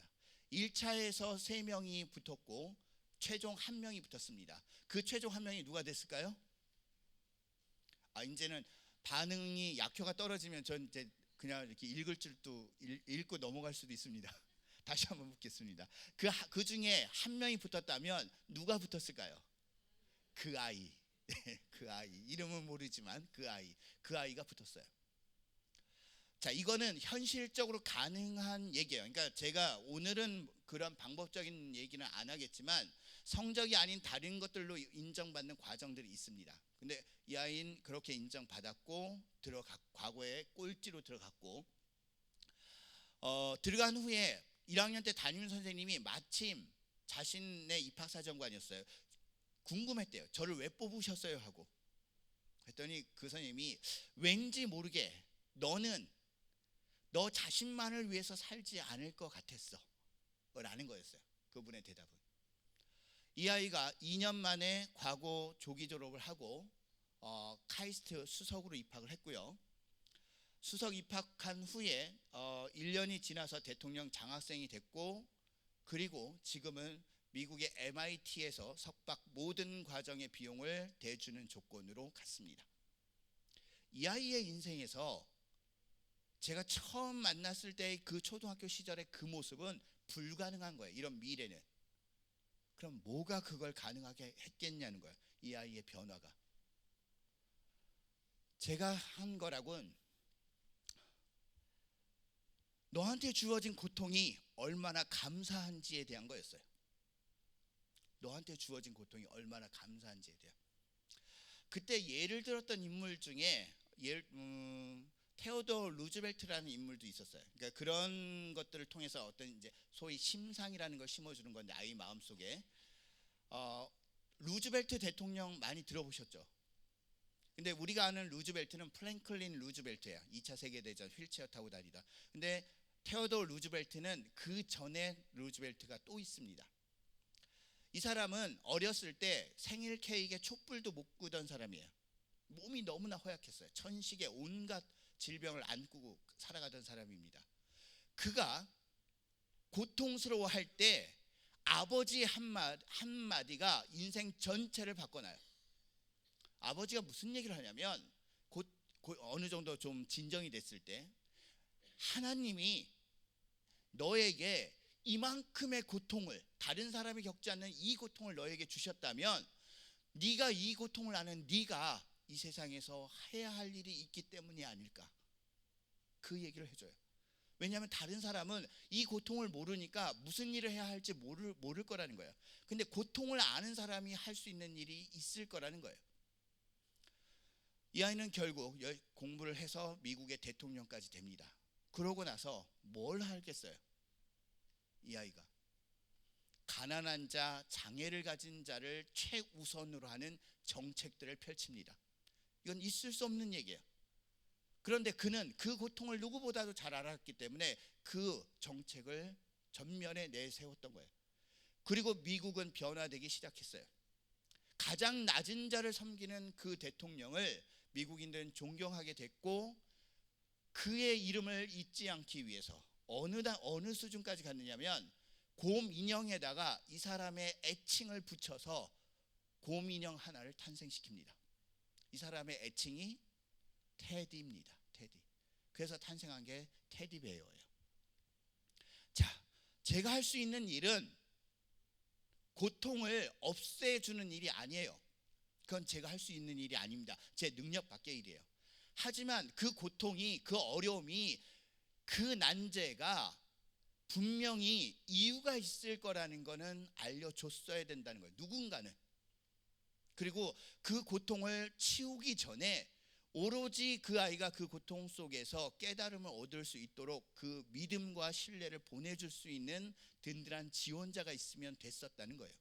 1차에서 3명이 붙었고 최종 1명이 붙었습니다. 그 최종 1명이 누가 됐을까요? 이제는 반응이 약효가 떨어지면 전 이제 그냥 이렇게 읽을 줄도 읽고 넘어갈 수도 있습니다. 다시 한번 묻겠습니다. 그 중에 1명이 붙었다면 누가 붙었을까요? 그 아이. 그 아이. 이름은 모르지만 그 아이가 붙었어요. 자, 이거는 현실적으로 가능한 얘기예요. 그러니까 제가 오늘은 그런 방법적인 얘기는 안 하겠지만 성적이 아닌 다른 것들로 인정받는 과정들이 있습니다. 근데 이 아이는 그렇게 인정받았고 과거에 꼴찌로 들어갔고 들어간 후에 1학년 때 담임 선생님이 마침 자신의 입학사정관이었어요. 궁금했대요. 저를 왜 뽑으셨어요? 하고 했더니 그 선생님이 왠지 모르게 너는 너 자신만을 위해서 살지 않을 것 같았어 라는 거였어요. 그분의 대답은. 이 아이가 2년 만에 과거 조기 졸업을 하고 카이스트 수석으로 입학을 했고요. 수석 입학한 후에 1년이 지나서 대통령 장학생이 됐고 그리고 지금은 미국의 MIT에서 석박 모든 과정의 비용을 대주는 조건으로 갔습니다. 이 아이의 인생에서 제가 처음 만났을 때 그 초등학교 시절의 그 모습은 불가능한 거예요. 이런 미래는. 그럼 뭐가 그걸 가능하게 했겠냐는 거예요. 이 아이의 변화가. 제가 한 거라곤 너한테 주어진 고통이 얼마나 감사한지에 대한 거였어요. 너한테 주어진 고통이 얼마나 감사한지에 대한. 그때 예를 들었던 인물 중에 테오도 루즈벨트라는 인물도 있었어요. 그러니까 그런 것들을 통해서 어떤 이제 소위 심상이라는 걸 심어주는 건데 아이 마음속에 루즈벨트 대통령 많이 들어보셨죠? 근데 우리가 아는 루즈벨트는 플랭클린 루즈벨트예요. 2차 세계대전 휠체어 타고 다니다. 근데 테오도 루즈벨트는 그 전에 루즈벨트가 또 있습니다. 이 사람은 어렸을 때 생일 케이크에 촛불도 못 끄던 사람이에요. 몸이 너무나 허약했어요. 천식의 온갖 질병을 안고 살아가던 사람입니다. 그가 고통스러워할 때 아버지 한마디가 인생 전체를 바꿔놔요. 아버지가 무슨 얘기를 하냐면 어느 정도 좀 진정이 됐을 때 하나님이 너에게 이만큼의 고통을 다른 사람이 겪지 않는 이 고통을 너에게 주셨다면 네가 이 고통을 아는 네가 이 세상에서 해야 할 일이 있기 때문이 아닐까. 그 얘기를 해줘요. 왜냐하면 다른 사람은 이 고통을 모르니까 무슨 일을 해야 할지 모를 거라는 거예요. 근데 고통을 아는 사람이 할 수 있는 일이 있을 거라는 거예요. 이 아이는 결국 공부를 해서 미국의 대통령까지 됩니다. 그러고 나서 뭘 하겠어요? 이 아이가 가난한 자, 장애를 가진 자를 최우선으로 하는 정책들을 펼칩니다. 이건 있을 수 없는 얘기예요. 그런데 그는 그 고통을 누구보다도 잘 알았기 때문에 그 정책을 전면에 내세웠던 거예요. 그리고 미국은 변화되기 시작했어요. 가장 낮은 자를 섬기는 그 대통령을 미국인들은 존경하게 됐고 그의 이름을 잊지 않기 위해서 어느 수준까지 갔느냐면 곰 인형에다가 이 사람의 애칭을 붙여서 곰 인형 하나를 탄생시킵니다. 이 사람의 애칭이 테디입니다. 테디. 그래서 탄생한 게 테디베어예요. 자, 제가 할 수 있는 일은 고통을 없애주는 일이 아니에요. 그건 제가 할 수 있는 일이 아닙니다. 제 능력 밖의 일이에요. 하지만 그 고통이, 그 어려움이, 그 난제가 분명히 이유가 있을 거라는 거는 알려줬어야 된다는 거예요. 누군가는. 그리고 그 고통을 치우기 전에 오로지 그 아이가 그 고통 속에서 깨달음을 얻을 수 있도록 그 믿음과 신뢰를 보내줄 수 있는 든든한 지원자가 있으면 됐었다는 거예요.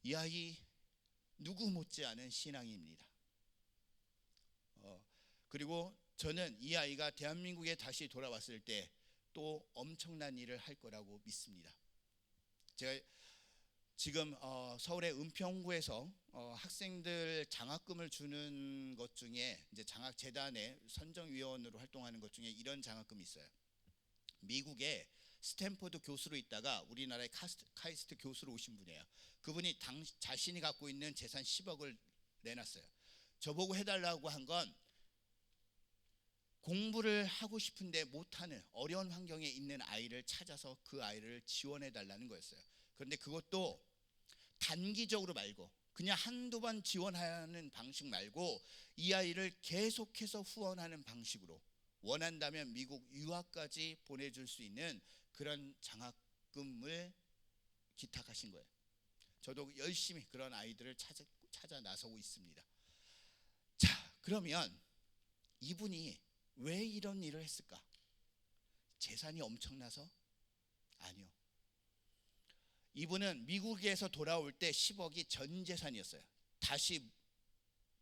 이 아이 누구 못지않은 신앙입니다. 그리고 저는 이 아이가 대한민국에 다시 돌아왔을 때 또 엄청난 일을 할 거라고 믿습니다. 제가 지금 서울의 은평구에서 학생들 장학금을 주는 것 중에 이제 장학재단의 선정위원으로 활동하는 것 중에 이런 장학금이 있어요. 미국에 스탠포드 교수로 있다가 우리나라의 카이스트 교수로 오신 분이에요. 그분이 자신이 갖고 있는 재산 10억을 내놨어요. 저보고 해달라고 한 건 공부를 하고 싶은데 못하는 어려운 환경에 있는 아이를 찾아서 그 아이를 지원해 달라는 거였어요. 그런데 그것도 단기적으로 말고 그냥 한두 번 지원하는 방식 말고 이 아이를 계속해서 후원하는 방식으로 원한다면 미국 유학까지 보내줄 수 있는 그런 장학금을 기탁하신 거예요. 저도 열심히 그런 아이들을 찾아 나서고 있습니다. 자, 그러면 이분이 왜 이런 일을 했을까? 재산이 엄청나서? 아니요. 이분은 미국에서 돌아올 때 10억이 전 재산이었어요. 다시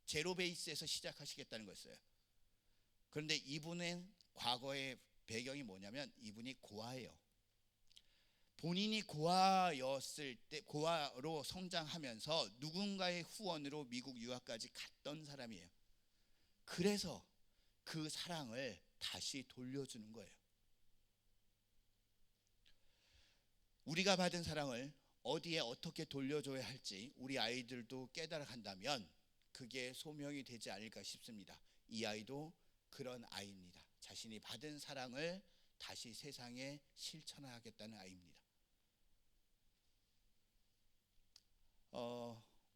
제로 베이스에서 시작하시겠다는 거였어요. 그런데 이분은 과거의 배경이 뭐냐면 이분이 고아예요. 본인이 고아였을 때 고아로 성장하면서 누군가의 후원으로 미국 유학까지 갔던 사람이에요. 그래서 그 사랑을 다시 돌려주는 거예요. 우리가 받은 사랑을 어디에 어떻게 돌려줘야 할지 우리 아이들도 깨달아간다면 그게 소명이 되지 않을까 싶습니다. 이 아이도 그런 아이입니다. 자신이 받은 사랑을 다시 세상에 실천하겠다는 아이입니다.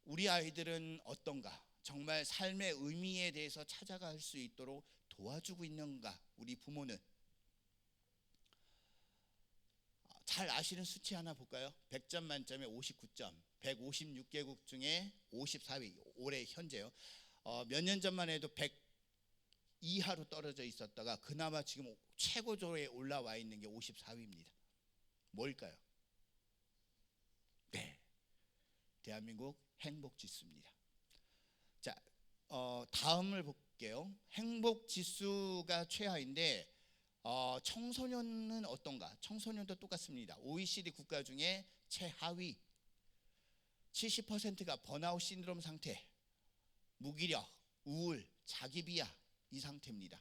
우리 아이들은 어떤가? 정말 삶의 의미에 대해서 찾아갈 수 있도록 도와주고 있는가? 우리 부모는 잘 아시는 수치 하나 볼까요? 100점 만점에 59점, 156개국 중에 54위, 올해 현재요. 몇 년 전만 해도 100 이하로 떨어져 있었다가 그나마 지금 최고조에 올라와 있는 게 54위입니다. 뭘까요? 네, 대한민국 행복지수입니다. 자, 다음을 볼게요. 행복지수가 최하인데 청소년은 어떤가? 청소년도 똑같습니다. OECD 국가 중에 최하위. 70%가 번아웃 신드롬 상태, 무기력, 우울, 자기비하 이 상태입니다.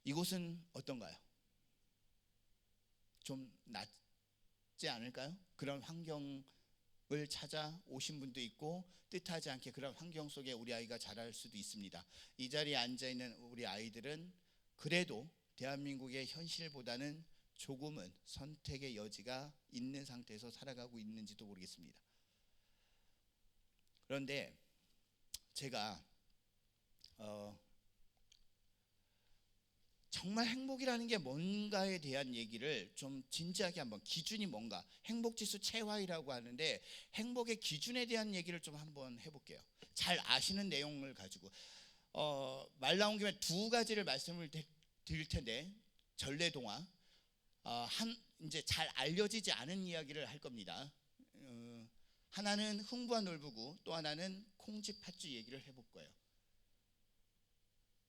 이곳은 어떤가요? 좀 낫지 않을까요? 그런 환경을 찾아 오신 분도 있고 뜻하지 않게 그런 환경 속에 우리 아이가 자랄 수도 있습니다. 이 자리에 앉아있는 우리 아이들은 그래도 대한민국의 현실보다는 조금은 선택의 여지가 있는 상태에서 살아가고 있는지도 모르겠습니다. 그런데 제가 정말 행복이라는 게 뭔가에 대한 얘기를 좀 진지하게 한번, 기준이 뭔가, 행복지수 최하위라고 하는데 행복의 기준에 대한 얘기를 좀 한번 해볼게요. 잘 아시는 내용을 가지고 말 나온 김에 두 가지를 말씀을 드릴 텐데, 전래동화, 이제 잘 알려지지 않은 이야기를 할 겁니다. 하나는 흥부와 놀부구, 또 하나는 콩쥐팥쥐 얘기를 해볼 거예요.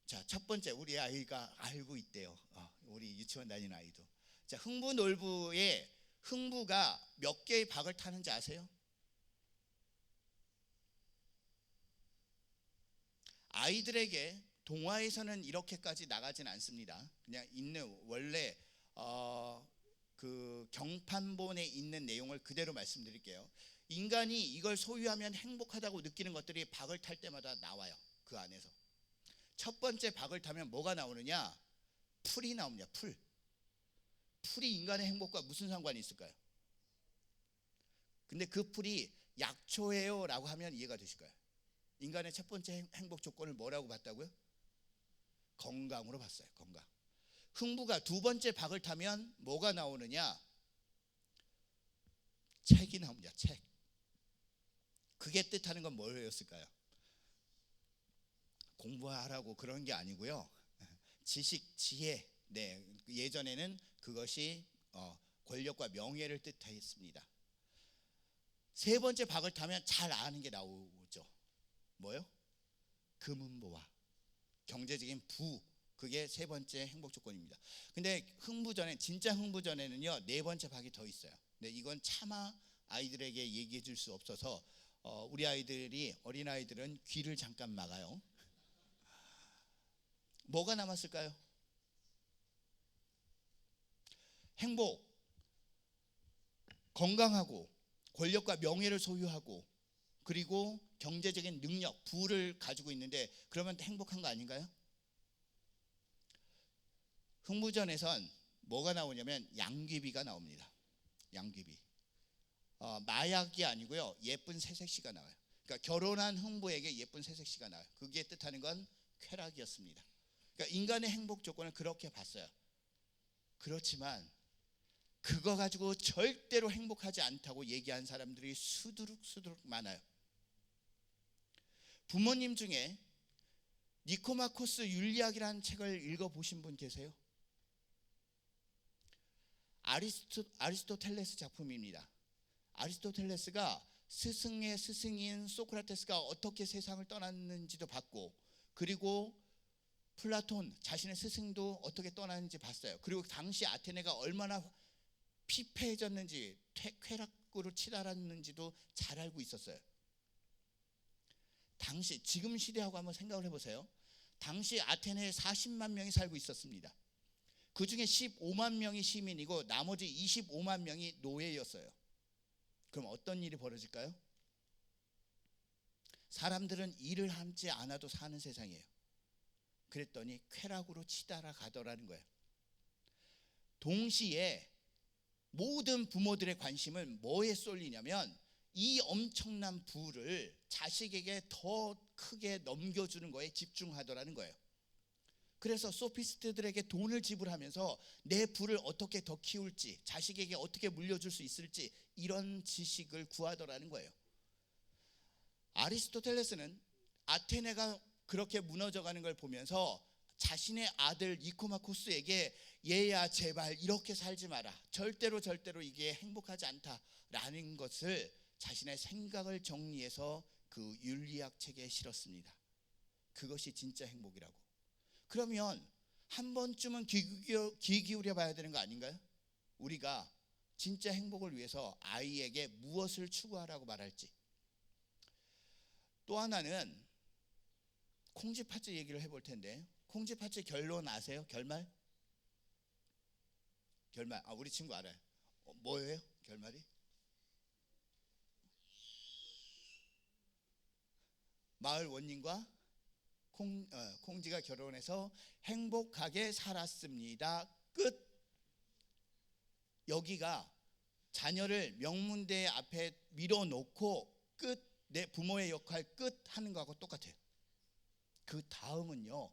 자, 첫 번째, 우리 아이가 알고 있대요. 우리 유치원 다니는 아이도. 자, 흥부 놀부의 흥부가 몇 개의 박을 타는지 아세요? 아이들에게 동화에서는 이렇게까지 나가진 않습니다. 그냥 있는 원래 그 경판본에 있는 내용을 그대로 말씀드릴게요. 인간이 이걸 소유하면 행복하다고 느끼는 것들이 박을 탈 때마다 나와요. 그 안에서. 첫 번째 박을 타면 뭐가 나오느냐? 풀이 나옵니다. 풀이 인간의 행복과 무슨 상관이 있을까요? 근데 그 풀이 약초예요 라고 하면 이해가 되실 거예요. 인간의 첫 번째 행복 조건을 뭐라고 봤다고요? 건강으로 봤어요. 건강. 흥부가 두 번째 박을 타면 뭐가 나오느냐? 책이 나옵니다. 책. 그게 뜻하는 건 뭐였을까요? 공부하라고 그런 게 아니고요. 지식, 지혜. 네, 예전에는 그것이 권력과 명예를 뜻했습니다. 세 번째 박을 타면 잘 아는 게 나오죠. 뭐요? 금은보화, 경제적인 부. 그게 세 번째 행복 조건입니다. 근데 진짜 흥부전에는요, 네 번째 박이 더 있어요. 근데 이건 차마 아이들에게 얘기해 줄 수 없어서 우리 아이들이 어린아이들은 귀를 잠깐 막아요. 뭐가 남았을까요? 행복, 건강하고 권력과 명예를 소유하고 그리고 경제적인 능력, 부를 가지고 있는데 그러면 행복한 거 아닌가요? 흥부전에선 뭐가 나오냐면 양귀비가 나옵니다. 양귀비. 마약이 아니고요, 예쁜 새색시가 나와요. 그러니까 결혼한 흥부에게 예쁜 새색시가 나와요. 그게 뜻하는 건 쾌락이었습니다. 그러니까 인간의 행복 조건을 그렇게 봤어요. 그렇지만 그거 가지고 절대로 행복하지 않다고 얘기한 사람들이 수두룩 많아요. 부모님 중에 니코마코스 윤리학이라는 책을 읽어보신 분 계세요? 아리스토텔레스 작품입니다. 아리스토텔레스가 스승의 스승인 소크라테스가 어떻게 세상을 떠났는지도 봤고, 그리고 플라톤 자신의 스승도 어떻게 떠났는지 봤어요. 그리고 당시 아테네가 얼마나 피폐해졌는지, 쾌락으로 치달았는지도 잘 알고 있었어요. 당시 지금 시대하고 한번 생각을 해보세요. 당시 아테네에 40만 명이 살고 있었습니다. 그 중에 15만 명이 시민이고 나머지 25만 명이 노예였어요. 그럼 어떤 일이 벌어질까요? 사람들은 일을 하지 않아도 사는 세상이에요. 그랬더니 쾌락으로 치달아 가더라는 거예요. 동시에 모든 부모들의 관심은 뭐에 쏠리냐면 이 엄청난 부를 자식에게 더 크게 넘겨주는 거에 집중하더라는 거예요. 그래서 소피스트들에게 돈을 지불하면서 내 부를 어떻게 더 키울지, 자식에게 어떻게 물려줄 수 있을지 이런 지식을 구하더라는 거예요. 아리스토텔레스는 아테네가 그렇게 무너져가는 걸 보면서 자신의 아들 니코마코스에게 얘야 제발 이렇게 살지 마라, 절대로 이게 행복하지 않다라는 것을 자신의 생각을 정리해서 그 윤리학 책에 실었습니다. 그것이 진짜 행복이라고. 그러면 한 번쯤은 귀 기울여 봐야 되는 거 아닌가요? 우리가 진짜 행복을 위해서 아이에게 무엇을 추구하라고 말할지. 또 하나는 콩쥐팥쥐 얘기를 해볼 텐데, 콩쥐팥쥐 결론 아세요? 결말? 우리 친구 알아요. 뭐예요? 결말이? 마을 원님과 콩쥐가 결혼해서 행복하게 살았습니다. 끝. 여기가 자녀를 명문대 앞에 밀어놓고 끝, 내 부모의 역할 끝 하는 거하고 똑같아요. 그 다음은요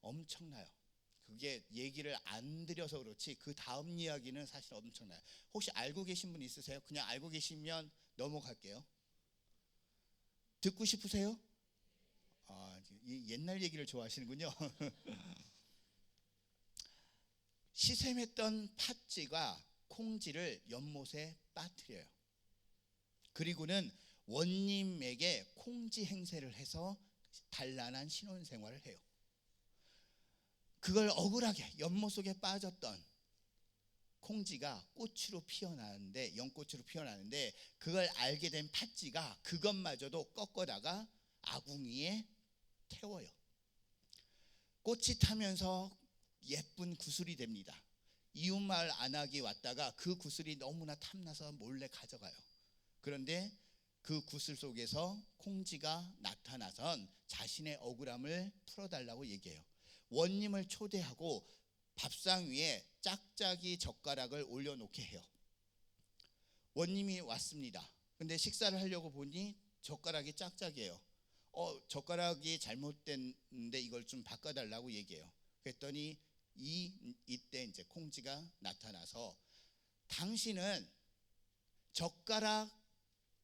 엄청나요. 그게 얘기를 안 드려서 그렇지 그 다음 이야기는 사실 엄청나요. 혹시 알고 계신 분 있으세요? 그냥 알고 계시면 넘어갈게요. 듣고 싶으세요? 옛날 얘기를 좋아하시는군요. 시샘했던 팥쥐가 콩쥐를 연못에 빠뜨려요. 그리고는 원님에게 콩쥐 행세를 해서 단란한 신혼생활을 해요. 그걸 억울하게 연못 속에 빠졌던 콩쥐가 꽃으로 피어나는데, 연꽃으로 피어나는데 그걸 알게 된 팥쥐가 그것마저도 꺾어다가 아궁이에 태워요. 꽃이 타면서 예쁜 구슬이 됩니다. 이웃마을 안악이 왔다가 그 구슬이 너무나 탐나서 몰래 가져가요. 그런데 그 구슬 속에서 콩쥐가 나타나선 자신의 억울함을 풀어달라고 얘기해요. 원님을 초대하고 밥상 위에 짝짝이 젓가락을 올려놓게 해요. 원님이 왔습니다. 근데 식사를 하려고 보니 젓가락이 짝짝이에요. 젓가락이 잘못됐는데 이걸 좀 바꿔달라고 얘기해요. 그랬더니 이때 이제 콩쥐가 나타나서 당신은 젓가락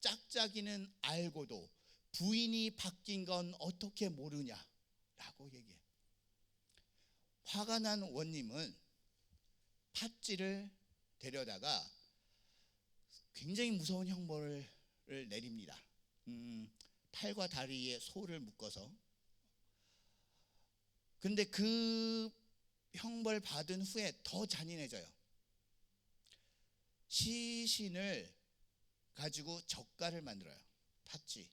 짝짝이는 알고도 부인이 바뀐 건 어떻게 모르냐라고 얘기해요. 화가 난 원님은 팥쥐를 데려다가 굉장히 무서운 형벌을 내립니다. 팔과 다리에 소를 묶어서. 근데 그 형벌 받은 후에 더 잔인해져요. 시신을 가지고 젓갈을 만들어요. 팥쥐.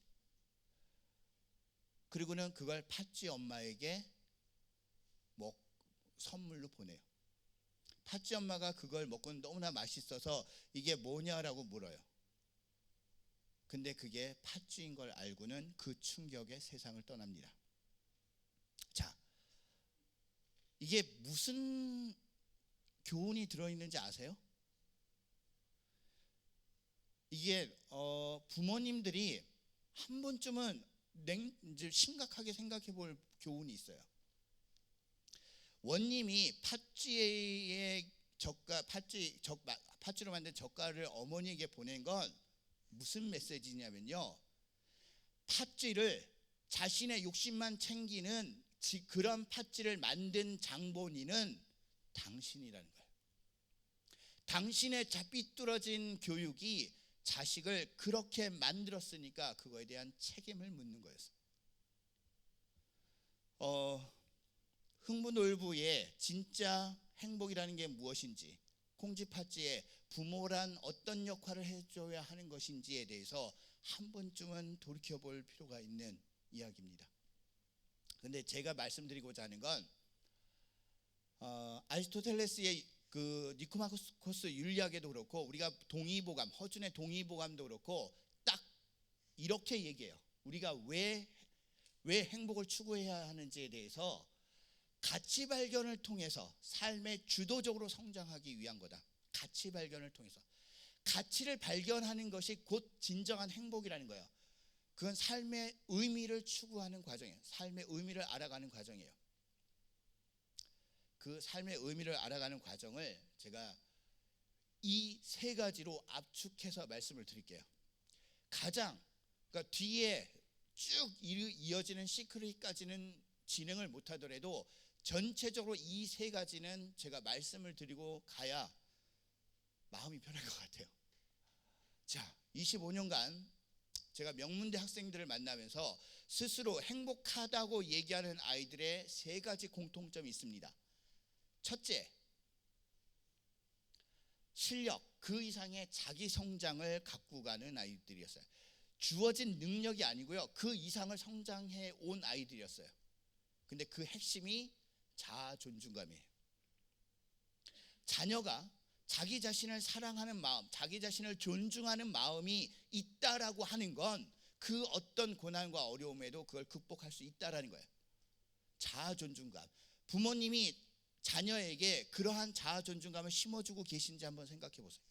그리고는 그걸 팥쥐 엄마에게 선물로 보내요. 팥쥐 엄마가 그걸 먹고 너무나 맛있어서 이게 뭐냐라고 물어요. 근데 그게 팥쥐인 걸 알고는 그 충격에 세상을 떠납니다. 자, 이게 무슨 교훈이 들어있는지 아세요? 이게 부모님들이 한 번쯤은 이제 심각하게 생각해 볼 교훈이 있어요. 원님이 팥쥐의 팥쥐로 만든 젓갈을 어머니에게 보낸 건 무슨 메시지냐면요, 팥쥐를 자신의 욕심만 챙기는 그런 팥쥐를 만든 장본인은 당신이라는 거예요. 당신의 삐뚤어진 교육이 자식을 그렇게 만들었으니까 그거에 대한 책임을 묻는 거였어요. 흥부놀부의 진짜 행복이라는 게 무엇인지, 콩쥐팥쥐의 부모란 어떤 역할을 해줘야 하는 것인지에 대해서 한 번쯤은 돌이켜볼 필요가 있는 이야기입니다. 그런데 제가 말씀드리고자 하는 건 아리스토텔레스의 그 니코마코스 윤리학에도 그렇고, 우리가 동의보감, 허준의 동의보감도 그렇고 딱 이렇게 얘기해요. 우리가 왜 행복을 추구해야 하는지에 대해서 가치 발견을 통해서 삶에 주도적으로 성장하기 위한 거다. 가치 발견을 통해서 가치를 발견하는 것이 곧 진정한 행복이라는 거예요. 그건 삶의 의미를 추구하는 과정이에요. 삶의 의미를 알아가는 과정이에요. 그 삶의 의미를 알아가는 과정을 제가 이 세 가지로 압축해서 말씀을 드릴게요. 그러니까 뒤에 쭉 이어지는 시크릿까지는 진행을 못하더라도 전체적으로 이 세 가지는 제가 말씀을 드리고 가야 마음이 편할 것 같아요. 자, 25년간 제가 명문대 학생들을 만나면서 스스로 행복하다고 얘기하는 아이들의 세 가지 공통점이 있습니다. 첫째, 실력, 그 이상의 자기 성장을 갖고 가는 아이들이었어요. 주어진 능력이 아니고요, 그 이상을 성장해 온 아이들이었어요. 근데 그 핵심이 자아 존중감이에요. 자녀가 자기 자신을 사랑하는 마음, 자기 자신을 존중하는 마음이 있다라고 하는 건 그 어떤 고난과 어려움에도 그걸 극복할 수 있다라는 거예요. 자아 존중감. 부모님이 자녀에게 그러한 자아 존중감을 심어주고 계신지 한번 생각해 보세요.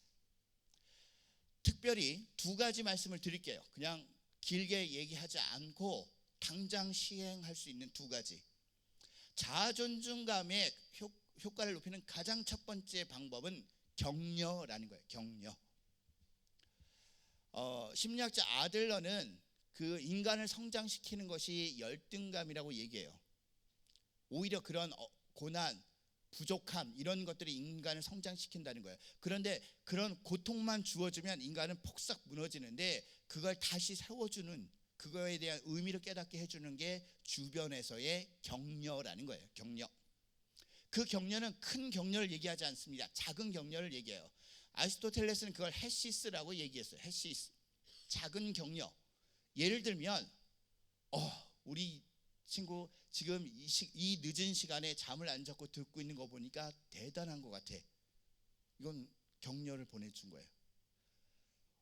특별히 두 가지 말씀을 드릴게요. 그냥 길게 얘기하지 않고 당장 시행할 수 있는 두 가지. 자아 존중감의 효과를 높이는 가장 첫 번째 방법은 격려라는 거예요. 격려. 심리학자 아들러는 그 인간을 성장시키는 것이 열등감이라고 얘기해요. 오히려 그런 고난, 부족함, 이런 것들이 인간을 성장시킨다는 거예요. 그런데 그런 고통만 주어지면 인간은 폭삭 무너지는데, 그걸 다시 세워주는, 그거에 대한 의미를 깨닫게 해주는 게 주변에서의 격려라는 거예요. 격려. 그 격려는 큰 격려를 얘기하지 않습니다. 작은 격려를 얘기해요. 아리스토텔레스는 그걸 헤시스라고 얘기했어요. 헤시스. 작은 격려. 예를 들면 우리 친구 지금 이 늦은 시간에 잠을 안 자고 듣고 있는 거 보니까 대단한 것 같아. 이건 격려를 보내준 거예요.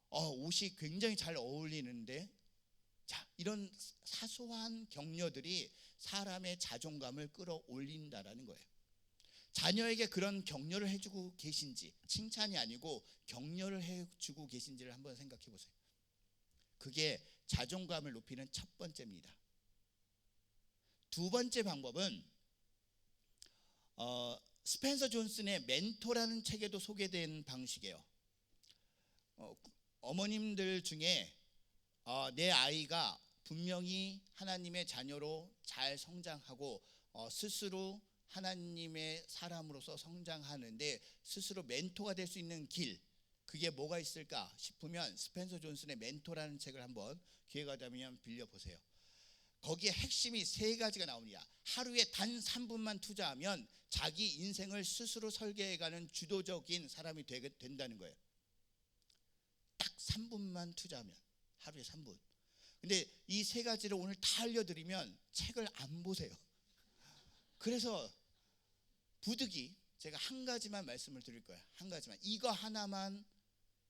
옷이 굉장히 잘 어울리는데. 자, 이런 사소한 격려들이 사람의 자존감을 끌어올린다라는 거예요. 자녀에게 그런 격려를 해주고 계신지, 칭찬이 아니고 격려를 해주고 계신지를 한번 생각해 보세요. 그게 자존감을 높이는 첫 번째입니다. 두 번째 방법은 스펜서 존슨의 멘토라는 책에도 소개된 방식이에요. 어머님들 중에 내 아이가 분명히 하나님의 자녀로 잘 성장하고 스스로 하나님의 사람으로서 성장하는데 스스로 멘토가 될 수 있는 길, 그게 뭐가 있을까 싶으면 스펜서 존슨의 멘토라는 책을 한번 기회가 되면 빌려보세요. 거기에 핵심이 세 가지가 나옵니다. 하루에 단 3분만 투자하면 자기 인생을 스스로 설계해가는 주도적인 사람이 된다는 거예요. 3분만 투자하면, 하루에 3분. 근데 이 세 가지를 오늘 다 알려드리면 책을 안 보세요. 그래서 부득이 제가 한 가지만 말씀을 드릴 거예요. 한 가지만. 이거 하나만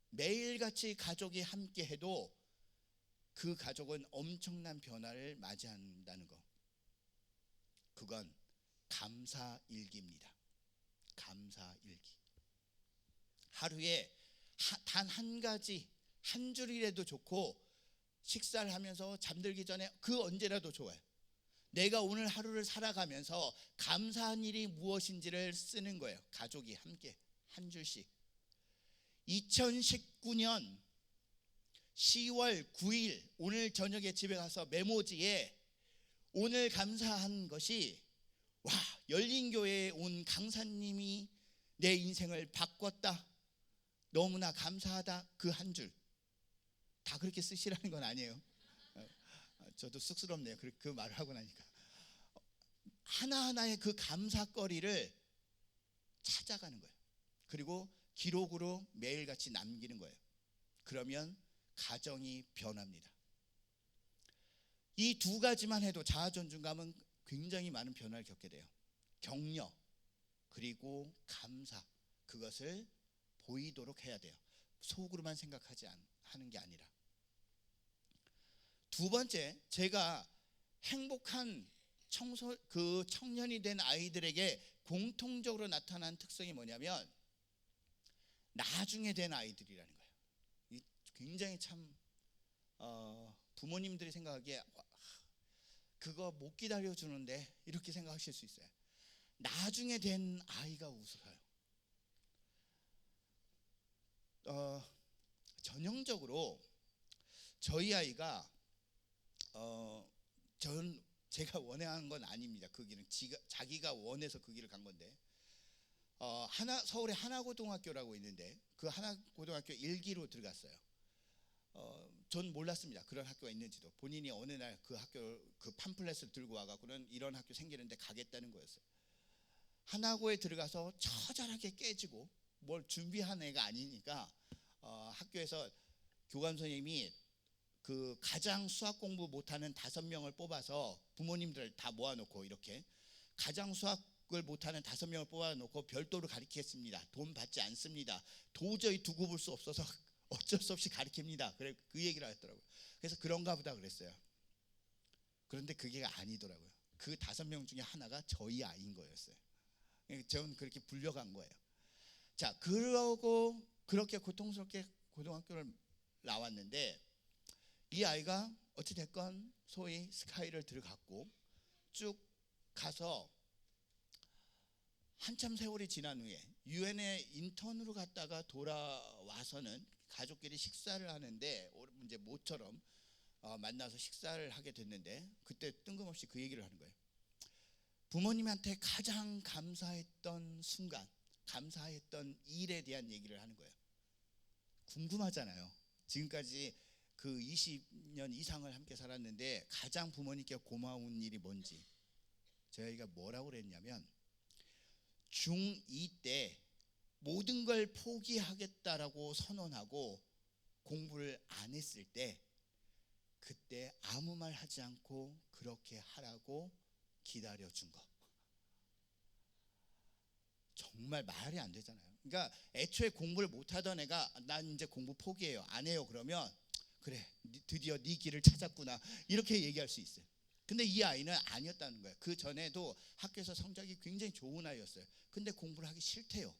매일같이 가족이 함께 해도 그 가족은 엄청난 변화를 맞이한다는 거. 그건 감사일기입니다. 감사일기. 하루에 단 한 가지, 한 줄이라도 좋고, 식사를 하면서 잠들기 전에 그 언제라도 좋아요. 내가 오늘 하루를 살아가면서 감사한 일이 무엇인지를 쓰는 거예요. 가족이 함께 한 줄씩. 2019년 10월 9일 오늘 저녁에 집에 가서 메모지에 오늘 감사한 것이, 와, 열린교회에 온 강사님이 내 인생을 바꿨다, 너무나 감사하다, 그 한 줄. 다 그렇게 쓰시라는 건 아니에요. 저도 쑥스럽네요. 그 말을 하고 나니까. 하나하나의 그 감사거리를 찾아가는 거예요. 그리고 기록으로 매일같이 남기는 거예요. 그러면 가정이 변합니다. 이 두 가지만 해도 자아존중감은 굉장히 많은 변화를 겪게 돼요. 격려 그리고 감사, 그것을 보이도록 해야 돼요. 속으로만 생각하지 하는 게 아니라. 두 번째, 제가 행복한 청년이 된 아이들에게 공통적으로 나타난 특성이 뭐냐면 나중에 된 아이들이라는 거예요. 굉장히 참 부모님들이 생각하기에 그거 못 기다려주는데 이렇게 생각하실 수 있어요. 나중에 된 아이가 웃어요. 전형적으로 저희 아이가 제가 원하는 건 아닙니다. 그 길은 자기가 원해서 그 길을 간 건데, 서울에 하나고등학교라고 있는데 그 하나고등학교 1기로 들어갔어요. 전 몰랐습니다. 그런 학교가 있는지도. 본인이 어느 날 그 학교 그 팜플렛을 들고 와갖고는 이런 학교 생기는데 가겠다는 거였어요. 하나고에 들어가서 처절하게 깨지고 뭘 준비한 애가 아니니까 학교에서 교감 선생님이 그 가장 수학 공부 못하는 5명을 뽑아서 부모님들 다 모아놓고 이렇게 가장 수학을 못하는 5명을 뽑아놓고 별도로 가르치겠습니다. 돈 받지 않습니다. 도저히 두고 볼 수 없어서 어쩔 수 없이 가르칩니다. 그래, 그 얘기를 하더라고요. 그래서 그런가 보다 그랬어요. 그런데 그게 아니더라고요. 그 5명 중에 하나가 저희 아이인 거였어요. 저는 그렇게 불려간 거예요. 자, 그러고 그렇게 고통스럽게 고등학교를 나왔는데 이 아이가 어찌됐건 소위 스카이를 들어갔고 쭉 가서 한참 세월이 지난 후에 유엔에 인턴으로 갔다가 돌아와서는 가족끼리 식사를 하는데 이제 모처럼 만나서 식사를 하게 됐는데 그때 뜬금없이 그 얘기를 하는 거예요. 부모님한테 가장 감사했던 순간, 감사했던 일에 대한 얘기를 하는 거예요. 궁금하잖아요. 지금까지 그 20년 이상을 함께 살았는데 가장 부모님께 고마운 일이 뭔지. 저희가 뭐라고 그랬냐면 중2 때 모든 걸 포기하겠다라고 선언하고 공부를 안 했을 때 그때 아무 말 하지 않고 그렇게 하라고 기다려준 거. 정말 말이 안 되잖아요. 그러니까 애초에 공부를 못하던 애가 난 이제 공부 포기해요, 안 해요, 그러면 그래, 드디어 네 길을 찾았구나 이렇게 얘기할 수 있어요. 근데 이 아이는 아니었다는 거예요. 그 전에도 학교에서 성적이 굉장히 좋은 아이였어요. 근데 공부를 하기 싫대요.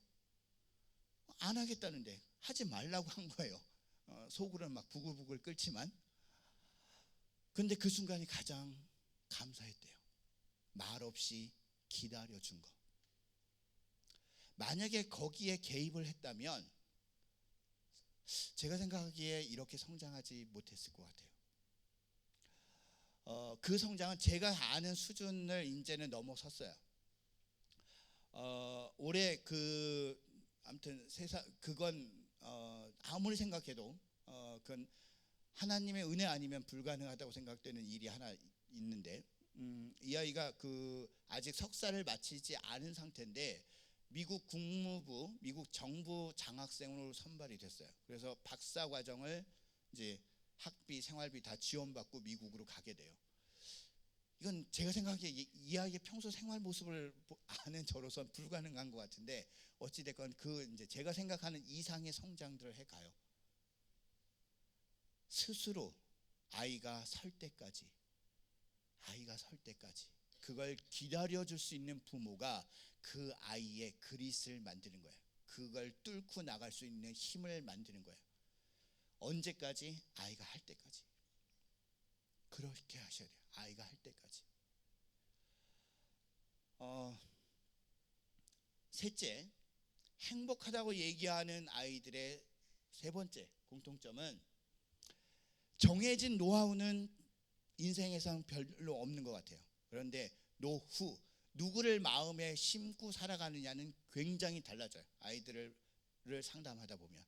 안 하겠다는데 하지 말라고 한 거예요. 속으로는 막 부글부글 끓지만. 근데 그 순간이 가장 감사했대요. 말 없이 기다려준 거. 만약에 거기에 개입을 했다면 제가 생각하기에 이렇게 성장하지 못했을 것 같아요. 그 성장은 제가 아는 수준을 이제는 넘어섰어요. 올해 아무튼 그건 아무리 생각해도 그건 하나님의 은혜 아니면 불가능하다고 생각되는 일이 하나 있는데, 이 아이가 아직 석사를 마치지 않은 상태인데 미국 국무부, 미국 정부 장학생으로 선발이 됐어요. 그래서 박사 과정을 이제 학비, 생활비 다 지원받고 미국으로 가게 돼요. 이건 제가 생각하기에 이 아이의 평소 생활 모습을 아는 저로선 불가능한 것 같은데, 어찌 됐건 그 이제 제가 생각하는 이상의 성장들을 해가요. 스스로 아이가 설 때까지 그걸 기다려줄 수 있는 부모가 그 아이의 그릿을 만드는 거예요. 그걸 뚫고 나갈 수 있는 힘을 만드는 거예요. 언제까지? 아이가 할 때까지. 그렇게 하셔야 돼요. 아이가 할 때까지. 셋째, 행복하다고 얘기하는 아이들의 세 번째 공통점은 정해진 노하우는 인생에선 별로 없는 것 같아요. 그런데 노후, 누구를 마음에 심고 살아가느냐는 굉장히 달라져요. 아이들을 상담하다 보면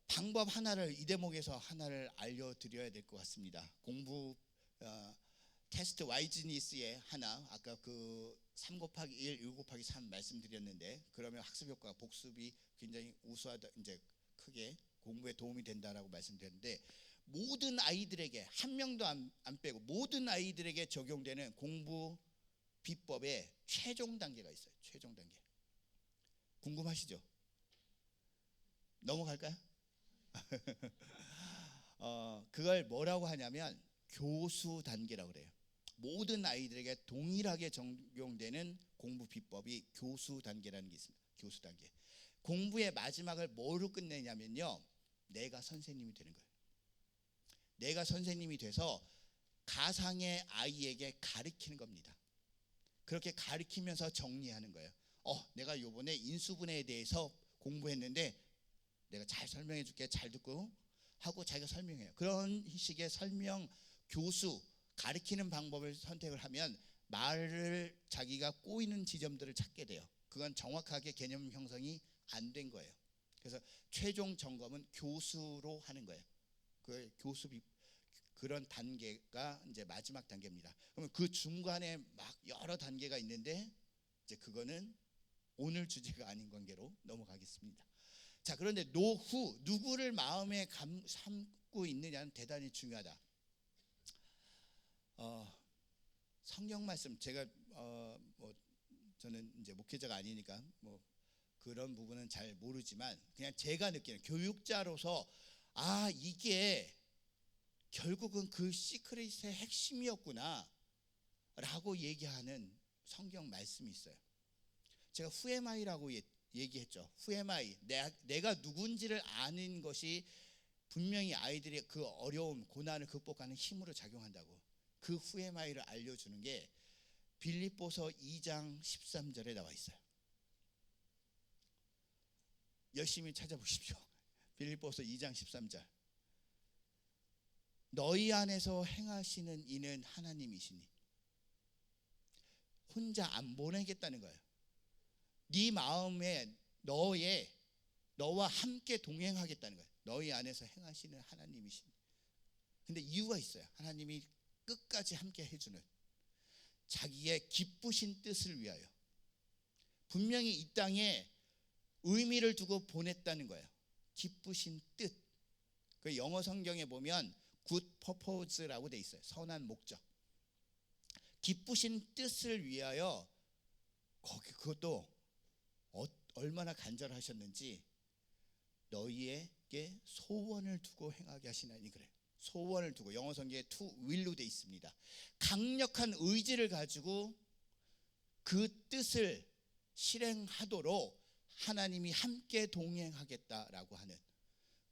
방법 하나를, 이 대목에서 하나를 알려드려야 될 것 같습니다. 공부 테스트 와이즈니스의 하나, 아까 그 3 곱하기 1, 1 곱하기 3 말씀드렸는데, 그러면 학습 효과, 복습이 굉장히 우수하다, 이제 크게 공부에 도움이 된다라고 말씀드렸는데, 모든 아이들에게 한 명도 안 빼고 모든 아이들에게 적용되는 공부 비법의 최종 단계가 있어요. 최종 단계. 궁금하시죠? 넘어갈까요? 그걸 뭐라고 하냐면 교수 단계라고 그래요. 모든 아이들에게 동일하게 적용되는 공부 비법이 교수 단계라는 게 있습니다. 교수 단계. 공부의 마지막을 뭐로 끝내냐면요, 내가 선생님이 되는 거예요. 내가 선생님이 돼서 가상의 아이에게 가르치는 겁니다. 그렇게 가르치면서 정리하는 거예요. 내가 요번에 인수분해에 대해서 공부했는데 내가 잘 설명해 줄게, 잘 듣고 하고 자기가 설명해요. 그런 식의 설명, 교수, 가르치는 방법을 선택을 하면 말을 자기가 꼬이는 지점들을 찾게 돼요. 그건 정확하게 개념 형성이 안 된 거예요. 그래서 최종 점검은 교수로 하는 거예요. 그 교수 그런 단계가 이제 마지막 단계입니다. 그러면 그 중간에 막 여러 단계가 있는데 이제 그거는 오늘 주제가 아닌 관계로 넘어가겠습니다. 자, 그런데 노후, 누구를 마음에 삼고 있느냐는 대단히 중요하다. 성경 말씀, 제가 뭐 저는 이제 목회자가 아니니까 뭐 그런 부분은 잘 모르지만, 그냥 제가 느끼는 교육자로서 이게 결국은 그 시크릿의 핵심이었구나 라고 얘기하는 성경 말씀이 있어요. 제가 후에마이라고 얘기했죠. 후에마이, 내가 누군지를 아는 것이 분명히 아이들의 그 어려움, 고난을 극복하는 힘으로 작용한다고. 그 후에마이를 알려주는 게 빌립보서 2장 13절에 나와 있어요. 열심히 찾아보십시오. 빌립보서 2장 13절. 너희 안에서 행하시는 이는 하나님이시니. 혼자 안 보내겠다는 거예요. 네 마음에 너와 함께 동행하겠다는 거예요. 너희 안에서 행하시는 하나님이시니. 근데 이유가 있어요. 하나님이 끝까지 함께 해주는 자기의 기쁘신 뜻을 위하여 분명히 이 땅에 의미를 두고 보냈다는 거예요. 기쁘신 뜻. 그 영어 성경에 보면 good purpose라고 돼 있어요. 선한 목적. 기쁘신 뜻을 위하여, 그것도 얼마나 간절하셨는지 너희에게 소원을 두고 행하게 하시나니 그래. 소원을 두고, 영어 성경에 to will로 돼 있습니다. 강력한 의지를 가지고 그 뜻을 실행하도록 하나님이 함께 동행하겠다라고 하는,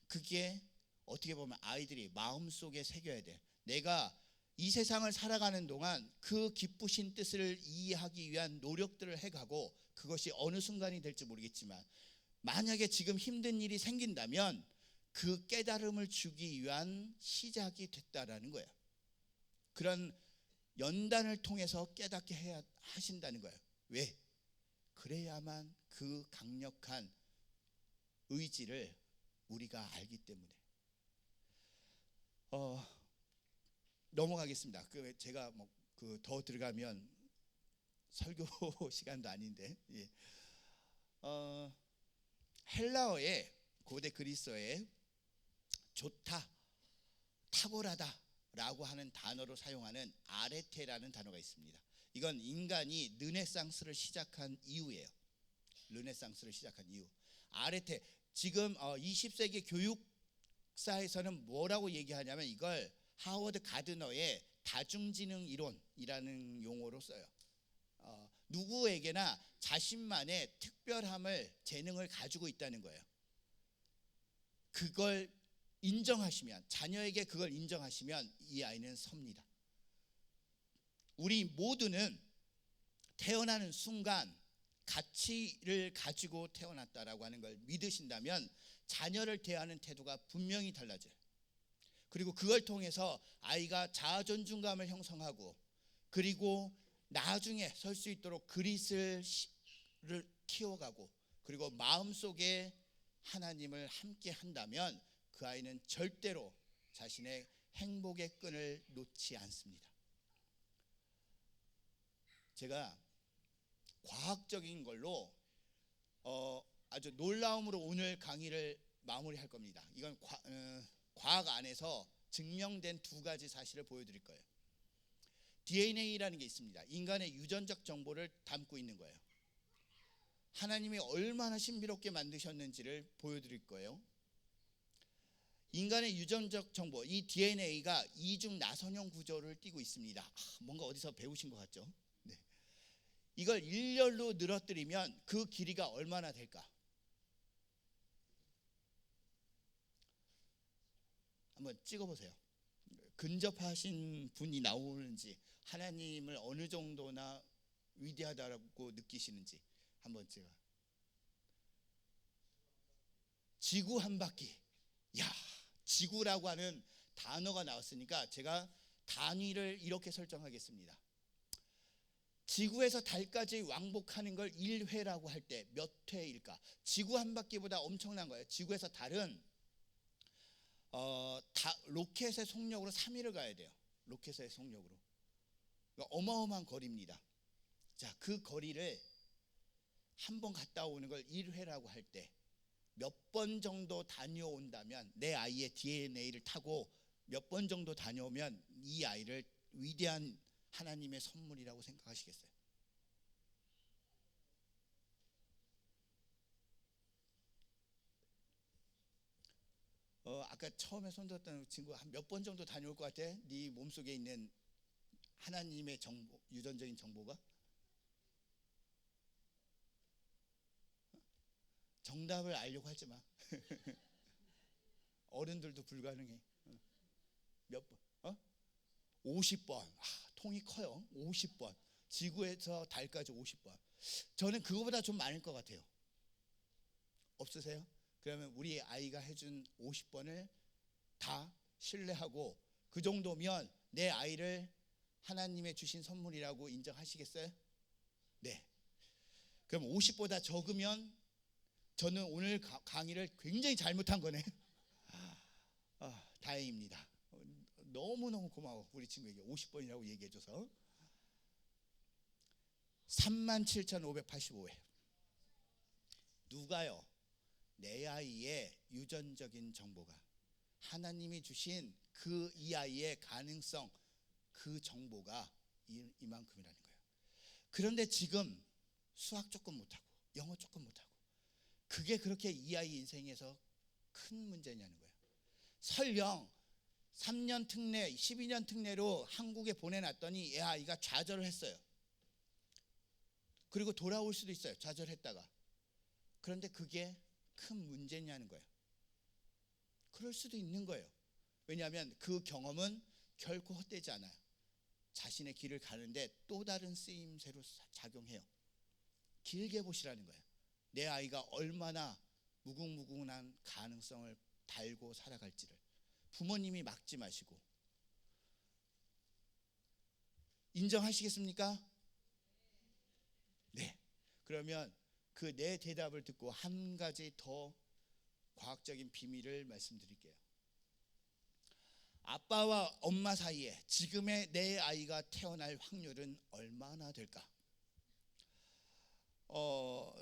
그게 어떻게 보면 아이들이 마음속에 새겨야 돼. 내가 이 세상을 살아가는 동안 그 기쁘신 뜻을 이해하기 위한 노력들을 해가고, 그것이 어느 순간이 될지 모르겠지만 만약에 지금 힘든 일이 생긴다면 그 깨달음을 주기 위한 시작이 됐다라는 거예요. 그런 연단을 통해서 깨닫게 해야 하신다는 거예요. 왜? 그래야만 그 강력한 의지를 우리가 알기 때문에. 넘어가겠습니다. 제가 더 들어가면 설교 시간도 아닌데. 예. 헬라어에 고대 그리스어에 좋다, 탁월하다라고 하는 단어로 사용하는 아레테라는 단어가 있습니다. 이건 인간이 르네상스를 시작한 이후예요. 르네상스를 시작한 이후. 아레테, 지금 20세기 교육사에서는 뭐라고 얘기하냐면 이걸 하워드 가드너의 다중지능 이론이라는 용어로 써요. 누구에게나 자신만의 특별함을, 재능을 가지고 있다는 거예요. 그걸 인정하시면, 자녀에게 그걸 인정하시면 이 아이는 섭니다. 우리 모두는 태어나는 순간 가치를 가지고 태어났다라고 하는 걸 믿으신다면 자녀를 대하는 태도가 분명히 달라져요. 그리고 그걸 통해서 아이가 자아존중감을 형성하고, 그리고 나중에 설 수 있도록 그리스를 키워가고, 그리고 마음속에 하나님을 함께 한다면 그 아이는 절대로 자신의 행복의 끈을 놓지 않습니다. 제가 과학적인 걸로 아주 놀라움으로 오늘 강의를 마무리할 겁니다. 이건 과학 안에서 증명된 두 가지 사실을 보여드릴 거예요. DNA라는 게 있습니다. 인간의 유전적 정보를 담고 있는 거예요. 하나님이 얼마나 신비롭게 만드셨는지를 보여드릴 거예요. 인간의 유전적 정보, 이 DNA가 이중 나선형 구조를 띠고 있습니다. 뭔가 어디서 배우신 것 같죠? 네. 이걸 일렬로 늘어뜨리면 그 길이가 얼마나 될까? 한번 찍어보세요. 근접하신 분이 나오는지, 하나님을 어느 정도나 위대하다고 느끼시는지 한번 제가. 지구 한 바퀴. 야, 지구라고 하는 단어가 나왔으니까 제가 단위를 이렇게 설정하겠습니다. 지구에서 달까지 왕복하는 걸 1회라고 할 때 몇 회일까? 지구 한 바퀴보다 엄청난 거예요. 지구에서 달은 로켓의 속력으로 3일을 가야 돼요. 로켓의 속력으로. 그러니까 어마어마한 거리입니다. 자, 그 거리를 한 번 갔다 오는 걸 1회라고 할 때 몇 번 정도 다녀온다면, 내 아이의 DNA를 타고 몇 번 정도 다녀오면 이 아이를 위대한 하나님의 선물이라고 생각하시겠어요? 아까 처음에 손들었던 친구 한 몇 번 정도 다녀올 것 같아? 네 몸속에 있는 하나님의 정보, 유전적인 정보가? 정답을 알려고 하지 마. 어른들도 불가능해. 몇 번? 50번. 통이 커요. 50번. 지구에서 달까지 50번. 저는 그거보다 좀 많을 것 같아요. 없으세요? 그러면 우리 아이가 해준 50번을 다 신뢰하고, 그 정도면 내 아이를 하나님의 주신 선물이라고 인정하시겠어요? 네. 그럼 50보다 적으면 저는 오늘 강의를 굉장히 잘못한 거네. 다행입니다. 너무너무 고마워. 우리 친구에게 50번이라고 얘기해줘서. 37,585회. 누가요? 내 아이의 유전적인 정보가, 하나님이 주신 이 아이의 가능성, 그 정보가 이만큼이라는 거예요. 그런데 지금 수학 조금 못하고 영어 조금 못하고, 그게 그렇게 이 아이 인생에서 큰 문제냐는 거예요. 설령 3년 특례, 12년 특례로 한국에 보내놨더니 이 아이가 좌절을 했어요. 그리고 돌아올 수도 있어요. 좌절했다가. 그런데 그게 큰 문제냐는 거예요. 그럴 수도 있는 거예요. 왜냐하면 그 경험은 결코 헛되지 않아요. 자신의 길을 가는데 또 다른 쓰임새로 작용해요. 길게 보시라는 거예요. 내 아이가 얼마나 무궁무진한 가능성을 달고 살아갈지를. 부모님이 막지 마시고. 인정하시겠습니까? 네. 그러면 그 내 대답을 듣고 한 가지 더 과학적인 비밀을 말씀드릴게요. 아빠와 엄마 사이에 지금의 내 아이가 태어날 확률은 얼마나 될까?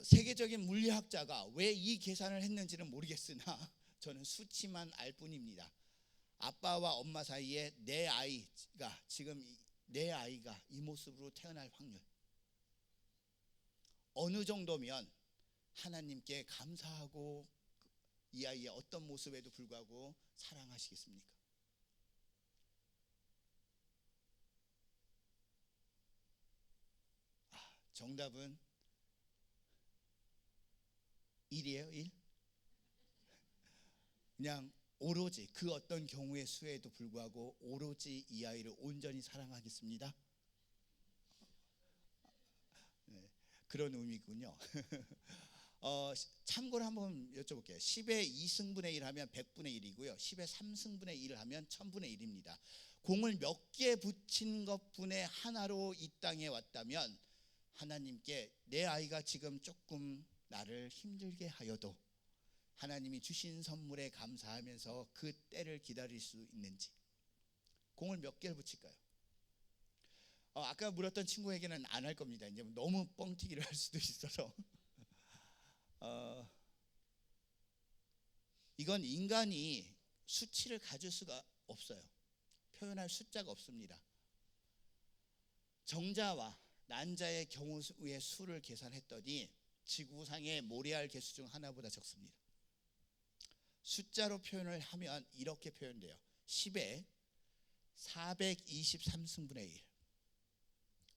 세계적인 물리학자가 왜 이 계산을 했는지는 모르겠으나 저는 수치만 알 뿐입니다. 아빠와 엄마 사이에 내 아이가 이 모습으로 태어날 확률 어느 정도면 하나님께 감사하고 이 아이의 어떤 모습에도 불구하고 사랑하시겠습니까? 정답은 1이에요. 1. 그냥 오로지 그 어떤 경우의 수에도 불구하고 오로지 이 아이를 온전히 사랑하겠습니다. 네, 그런 의미군요. 참고로 한번 여쭤볼게요. 10의 2승분의 1 하면 100분의 1이고요. 10의 3승분의 1 하면 1000분의 1입니다. 공을 몇 개 붙인 것분의 하나로 이 땅에 왔다면 하나님께 내 아이가 지금 조금 나를 힘들게 하여도 하나님이 주신 선물에 감사하면서 그 때를 기다릴 수 있는지, 공을 몇 개를 붙일까요? 아까 물었던 친구에게는 안 할 겁니다. 이제 너무 뻥튀기를 할 수도 있어서 이건 인간이 수치를 가질 수가 없어요. 표현할 숫자가 없습니다. 정자와 난자의 경우의 수를 계산했더니 지구상의 모래알 개수 중 하나보다 적습니다. 숫자로 표현을 하면 이렇게 표현돼요. 10의 423승분의 1.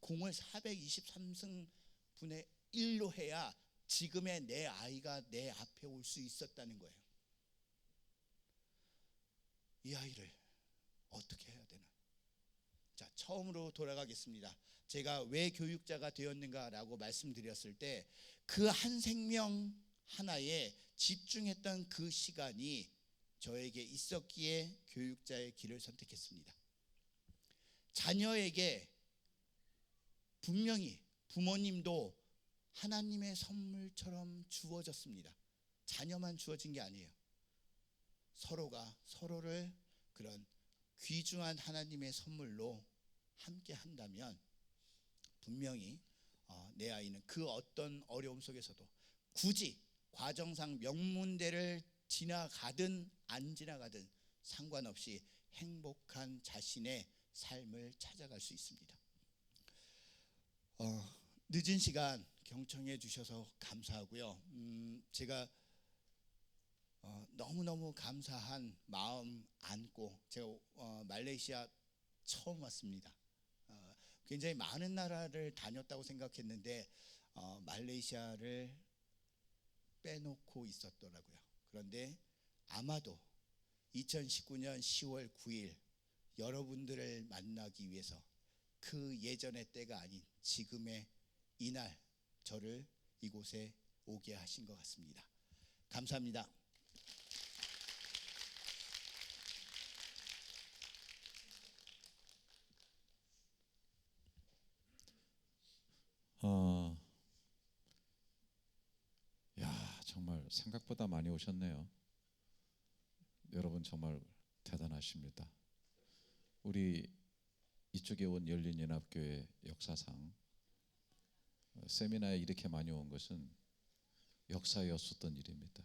공을 423승분의 1로 해야 지금의 내 아이가 내 앞에 올 수 있었다는 거예요. 이 아이를 어떻게 해야 되나? 자, 처음으로 돌아가겠습니다. 제가 왜 교육자가 되었는가라고 말씀드렸을 때 그 한 생명 하나에 집중했던 그 시간이 저에게 있었기에 교육자의 길을 선택했습니다. 자녀에게 분명히 부모님도 하나님의 선물처럼 주어졌습니다. 자녀만 주어진 게 아니에요. 서로가 서로를 그런 귀중한 하나님의 선물로 함께 한다면 분명히 내 아이는 그 어떤 어려움 속에서도 굳이 과정상 명문대를 지나가든 안 지나가든 상관없이 행복한 자신의 삶을 찾아갈 수 있습니다. 늦은 시간 경청해 주셔서 감사하고요. 제가 너무너무 감사한 마음 안고 제가 말레이시아 처음 왔습니다. 굉장히 많은 나라를 다녔다고 생각했는데 말레이시아를 빼놓고 있었더라고요. 그런데 아마도 2019년 10월 9일 여러분들을 만나기 위해서 그 예전의 때가 아닌 지금의 이날 저를 이곳에 오게 하신 것 같습니다. 감사합니다. 정말 생각보다 많이 오셨네요. 여러분 정말 대단하십니다. 우리 이쪽에 온 열린연합교회 역사상 세미나에 이렇게 많이 온 것은 역사였었던 일입니다.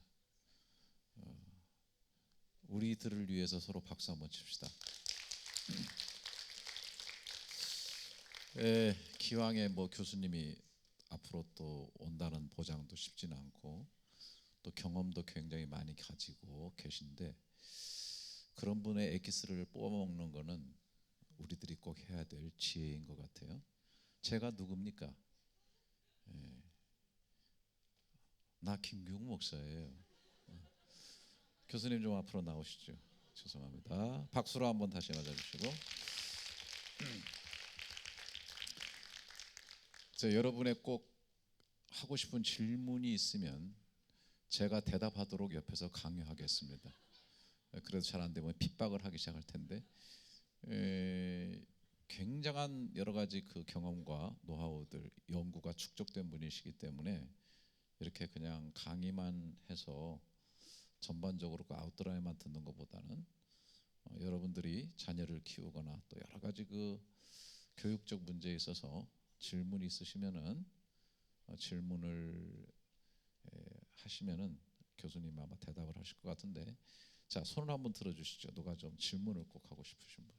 우리들을 위해서 서로 박수 한번 칩시다. 기왕에 교수님이 앞으로 또 온다는 보장도 쉽지는 않고 또 경험도 굉장히 많이 가지고 계신데 그런 분의 엑기스를 뽑아먹는 거는 우리들이 꼭 해야 될 지혜인 것 같아요. 제가 누굽니까? 나 김규웅 목사예요. 교수님 좀 앞으로 나오시죠. 죄송합니다. 박수로 한번 다시 맞아주시고. 여러분의 꼭 하고 싶은 질문이 있으면 제가 대답하도록 옆에서 강요하겠습니다. 그래도 잘 안 되면 핍박을 하기 시작할 텐데 굉장한 여러 가지 그 경험과 노하우들, 연구가 축적된 분이시기 때문에 이렇게 그냥 강의만 해서 전반적으로 그 아웃라인만 듣는 것보다는 여러분들이 자녀를 키우거나 또 여러 가지 그 교육적 문제에 있어서 질문이 있으시면은 질문을 하시면은 교수님 아마 대답을 하실 것 같은데, 자, 손을 한번 들어주시죠. 누가 좀 질문을 꼭 하고 싶으신 분?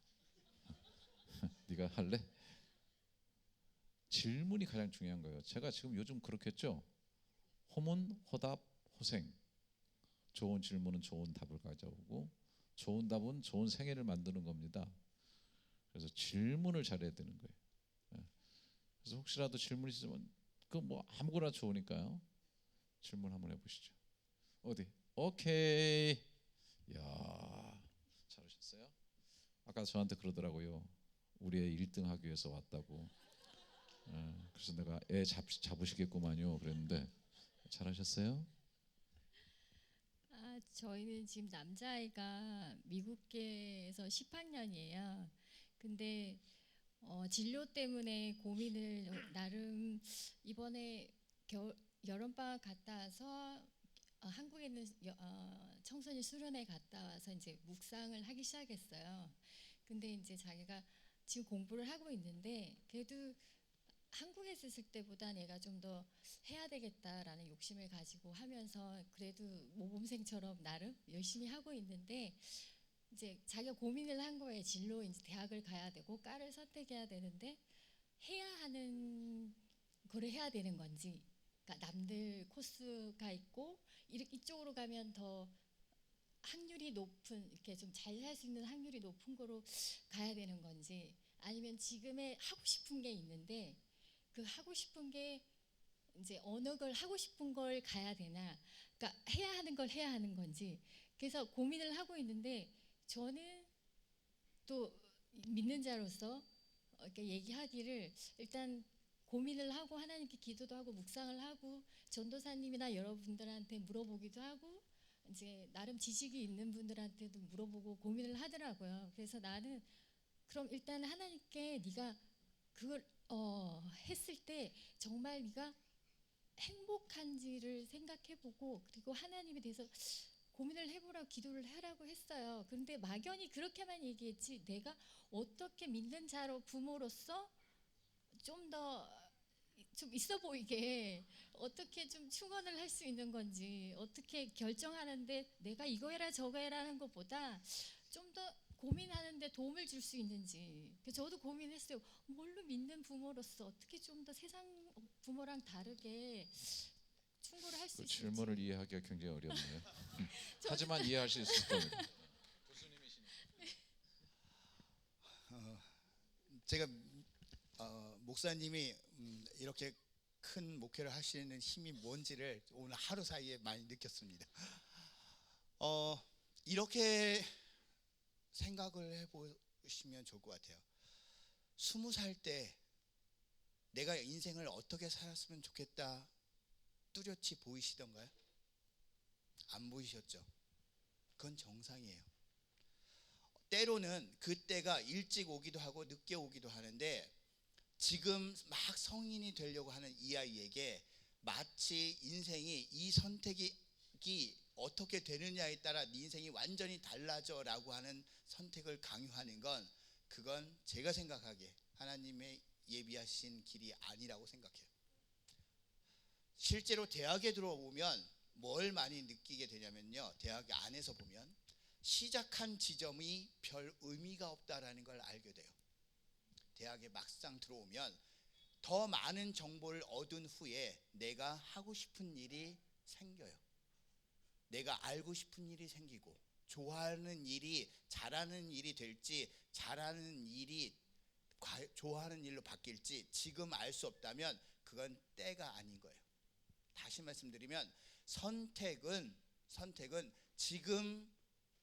네가 할래? 질문이 가장 중요한 거예요. 제가 지금 요즘 그렇게 했죠. 호문, 호답, 호생. 좋은 질문은 좋은 답을 가져오고, 좋은 답은 좋은 생애를 만드는 겁니다. 그래서 질문을 잘해야 되는 거예요. 그래서 혹시라도 질문 있으면 그 뭐 아무거나 좋으니까요. 질문 한번 해보시죠. 어디? 오케이. 야, 잘하셨어요. 아까 저한테 그러더라고요. 우리 애 1등 하기 위해서 왔다고. 그래서 내가 애 잡으시겠구만요. 그랬는데 잘하셨어요. 저희는 지금 남자아이가 미국계에서 10학년이에요. 근데 진로 때문에 고민을 나름 이번에 여름방학 갔다 와서 한국에 있는 청소년 수련회 갔다 와서 이제 묵상을 하기 시작했어요. 근데 이제 자기가 지금 공부를 하고 있는데 그래도 한국에 있을 때보다 내가 좀 더 해야 되겠다라는 욕심을 가지고 하면서 그래도 모범생처럼 나름 열심히 하고 있는데 이제 자기가 고민을 한 거예요. 진로 이제 대학을 가야 되고 과를 선택해야 되는데 해야 하는 거를 해야 되는 건지, 그러니까 남들 코스가 있고 이쪽으로 가면 더 확률이 높은, 이렇게 좀 잘 살 수 있는 확률이 높은 거로 가야 되는 건지, 아니면 지금에 하고 싶은 게 있는데 그 하고 싶은 게 이제 어느 걸 하고 싶은 걸 가야 되나, 그러니까 해야 하는 걸 해야 하는 건지, 그래서 고민을 하고 있는데 저는 또 믿는 자로서 이렇게 얘기하기를, 일단 고민을 하고 하나님께 기도도 하고 묵상을 하고 전도사님이나 여러분들한테 물어보기도 하고 이제 나름 지식이 있는 분들한테도 물어보고 고민을 하더라고요. 그래서 나는 그럼 일단 하나님께 네가 그걸 했을 때 정말 네가 행복한지를 생각해보고, 그리고 하나님에 대해서 고민을 해보라고 기도를 하라고 했어요. 그런데 막연히 그렇게만 얘기했지, 내가 어떻게 믿는 자로 부모로서 좀 더 좀 있어 보이게 어떻게 좀 충원을 할 수 있는 건지, 어떻게 결정하는데 내가 이거 해라 저거 해라 하는 것보다 좀 더 고민하는데 도움을 줄 수 있는지. 저도 고민했어요. 뭘로 믿는 부모로서 어떻게 좀 더 세상 부모랑 다르게 충고를 할 수 그 있을지. 질문을 이해하기가 굉장히 어렵네요. 하지만 이해하실 수 있을 겁니다. 제가 목사님이 이렇게 큰 목회를 하시는 힘이 뭔지를 오늘 하루 사이에 많이 느꼈습니다. 이렇게 생각을 해보시면 좋을 것 같아요. 20살 때 내가 인생을 어떻게 살았으면 좋겠다 뚜렷이 보이시던가요? 안 보이셨죠? 그건 정상이에요. 때로는 그때가 일찍 오기도 하고 늦게 오기도 하는데, 지금 막 성인이 되려고 하는 이 아이에게 마치 인생이 이 선택이 어떻게 되느냐에 따라 네 인생이 완전히 달라져 라고 하는 선택을 강요하는 건, 그건 제가 생각하기에 하나님의 예비하신 길이 아니라고 생각해요. 실제로 대학에 들어오면 뭘 많이 느끼게 되냐면요, 대학 안에서 보면 시작한 지점이 별 의미가 없다라는 걸 알게 돼요. 대학에 막상 들어오면 더 많은 정보를 얻은 후에 내가 하고 싶은 일이 생겨요. 내가 알고 싶은 일이 생기고, 좋아하는 일이 잘하는 일이 될지, 잘하는 일이 좋아하는 일로 바뀔지 지금 알 수 없다면 그건 때가 아닌 거예요. 다시 말씀드리면 선택은 지금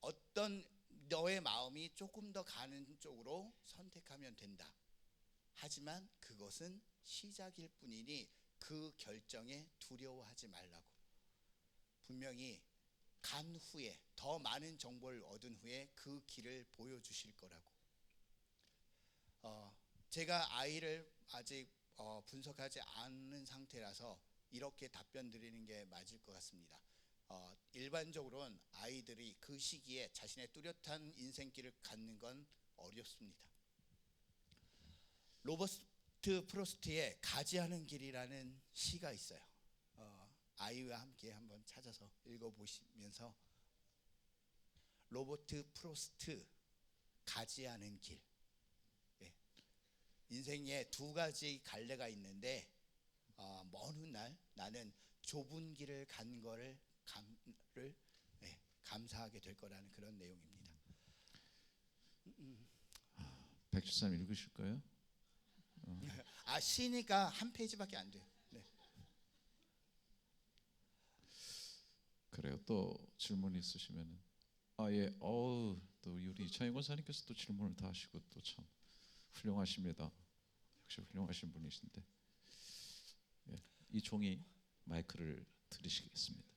어떤 너의 마음이 조금 더 가는 쪽으로 선택하면 된다. 하지만 그것은 시작일 뿐이니 그 결정에 두려워하지 말라고. 분명히 간 후에 더 많은 정보를 얻은 후에 그 길을 보여주실 거라고. 제가 아이를 아직 분석하지 않는 상태라서 이렇게 답변 드리는 게 맞을 것 같습니다. 일반적으로는 아이들이 그 시기에 자신의 뚜렷한 인생길을 갖는 건 어렵습니다. 로버트 로버트 프로스트의 가지하는 길이라는 시가 있어요. 아이와 함께 한번 찾아서 읽어보시면서 로버트 프로스트 가지하는 길. 예. 인생에 두 가지 갈래가 있는데 먼 훗날 나는 좁은 길을 간 거를 감사하게 될 거라는 그런 내용입니다. 백주삼 읽으실까요? 시니까 한 페이지밖에 안 돼요. 네. 그래요. 또 질문 있으시면은 예. 또 우리 이창희 권사님께서 또 질문을 다 하시고 또 참 훌륭하십니다. 역시 훌륭하신 분이신데 이 종이 마이크를 드리시겠습니다.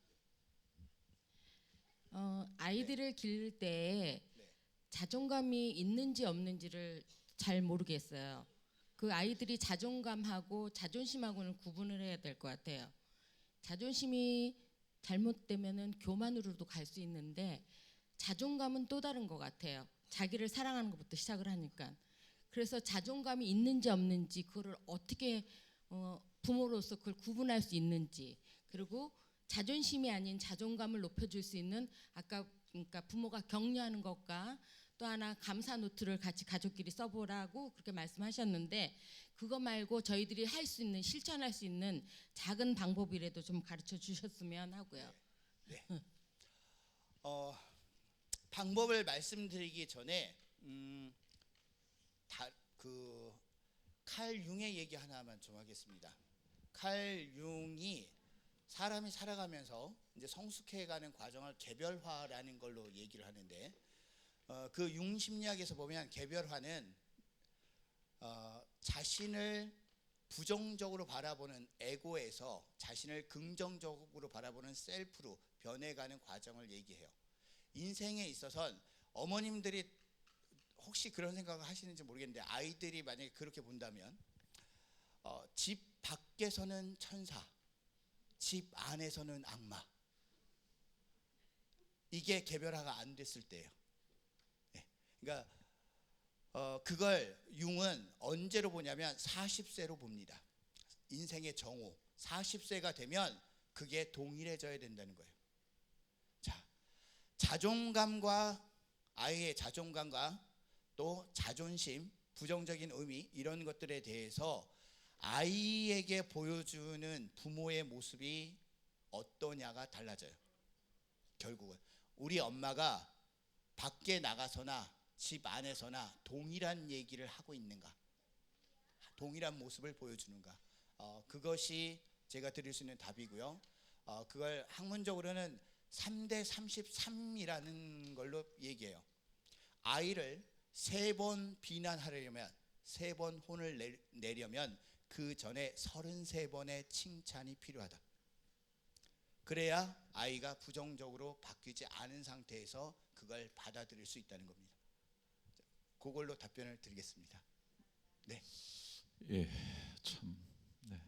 아이들을 기를 때 네. 자존감이 있는지 없는지를 잘 모르겠어요. 그 아이들이 자존감하고 자존심하고는 구분을 해야 될 것 같아요. 자존심이 잘못되면은 교만으로도 갈 수 있는데 자존감은 또 다른 것 같아요. 자기를 사랑하는 것부터 시작을 하니까. 그래서 자존감이 있는지 없는지 그거를 어떻게 부모로서 그걸 구분할 수 있는지, 그리고 자존심이 아닌 자존감을 높여줄 수 있는 아까 그러니까 부모가 격려하는 것과 또 하나 감사 노트를 같이 가족끼리 써보라고 그렇게 말씀하셨는데 그거 말고 저희들이 할 수 있는 실천할 수 있는 작은 방법이라도 좀 가르쳐 주셨으면 하고요. 네. 방법을 말씀드리기 전에 칼 융의 얘기 하나만 좀 하겠습니다. 칼 융이 사람이 살아가면서 이제 성숙해가는 과정을 개별화라는 걸로 얘기를 하는데 그 융 심리학에서 보면 개별화는 자신을 부정적으로 바라보는 에고에서 자신을 긍정적으로 바라보는 셀프로 변해가는 과정을 얘기해요. 인생에 있어서는 어머님들이 혹시 그런 생각을 하시는지 모르겠는데 아이들이 만약에 그렇게 본다면 집 밖에서는 천사, 집 안에서는 악마. 이게 개별화가 안 됐을 때예요. 네. 그러니까 그걸 융은 언제로 보냐면 40세로 봅니다. 인생의 정오 40세가 되면 그게 동일해져야 된다는 거예요. 자, 자존감과 아이의 자존감과 또 자존심, 부정적인 의미 이런 것들에 대해서 아이에게 보여주는 부모의 모습이 어떠냐가 달라져요. 결국은 우리 엄마가 밖에 나가서나 집 안에서나 동일한 얘기를 하고 있는가, 동일한 모습을 보여주는가, 그것이 제가 드릴 수 있는 답이고요. 그걸 학문적으로는 3대 33이라는 걸로 얘기해요. 아이를 3번 비난하려면, 3번 혼을 내려면 그 전에 33번의 칭찬이 필요하다. 그래야 아이가 부정적으로 바뀌지 않은 상태에서 그걸 받아들일 수 있다는 겁니다. 그걸로 답변을 드리겠습니다. 네. 예, 참, 네.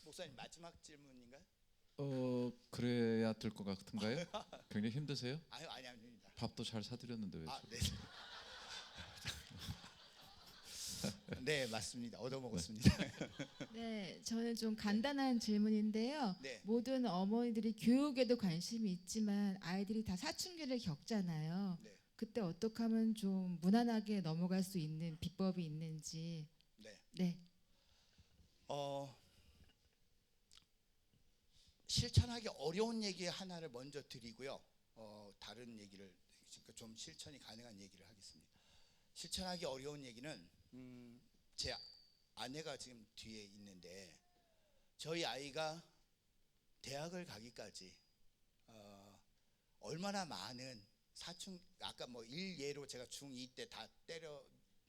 목사님 마지막 질문인가요? 그래야 될 것 같은가요? 굉장히 힘드세요? 아닙니다. 밥도 잘 사드렸는데 왜? 네. 네, 맞습니다. 얻어먹었습니다. 네, 저는 좀 간단한 질문인데요. 네. 모든 어머니들이 교육에도 관심이 있지만 아이들이 다 사춘기를 겪잖아요. 네. 그때 어떻게 하면 좀 무난하게 넘어갈 수 있는 비법이 있는지. 네. 네. 실천하기 어려운 얘기 하나를 먼저 드리고요. 다른 얘기를 좀 실천이 가능한 얘기를 하겠습니다. 실천하기 어려운 얘기는 제 아내가 지금 뒤에 있는데 저희 아이가 대학을 가기까지 얼마나 많은 아까 뭐 일예로 제가 중2 때 다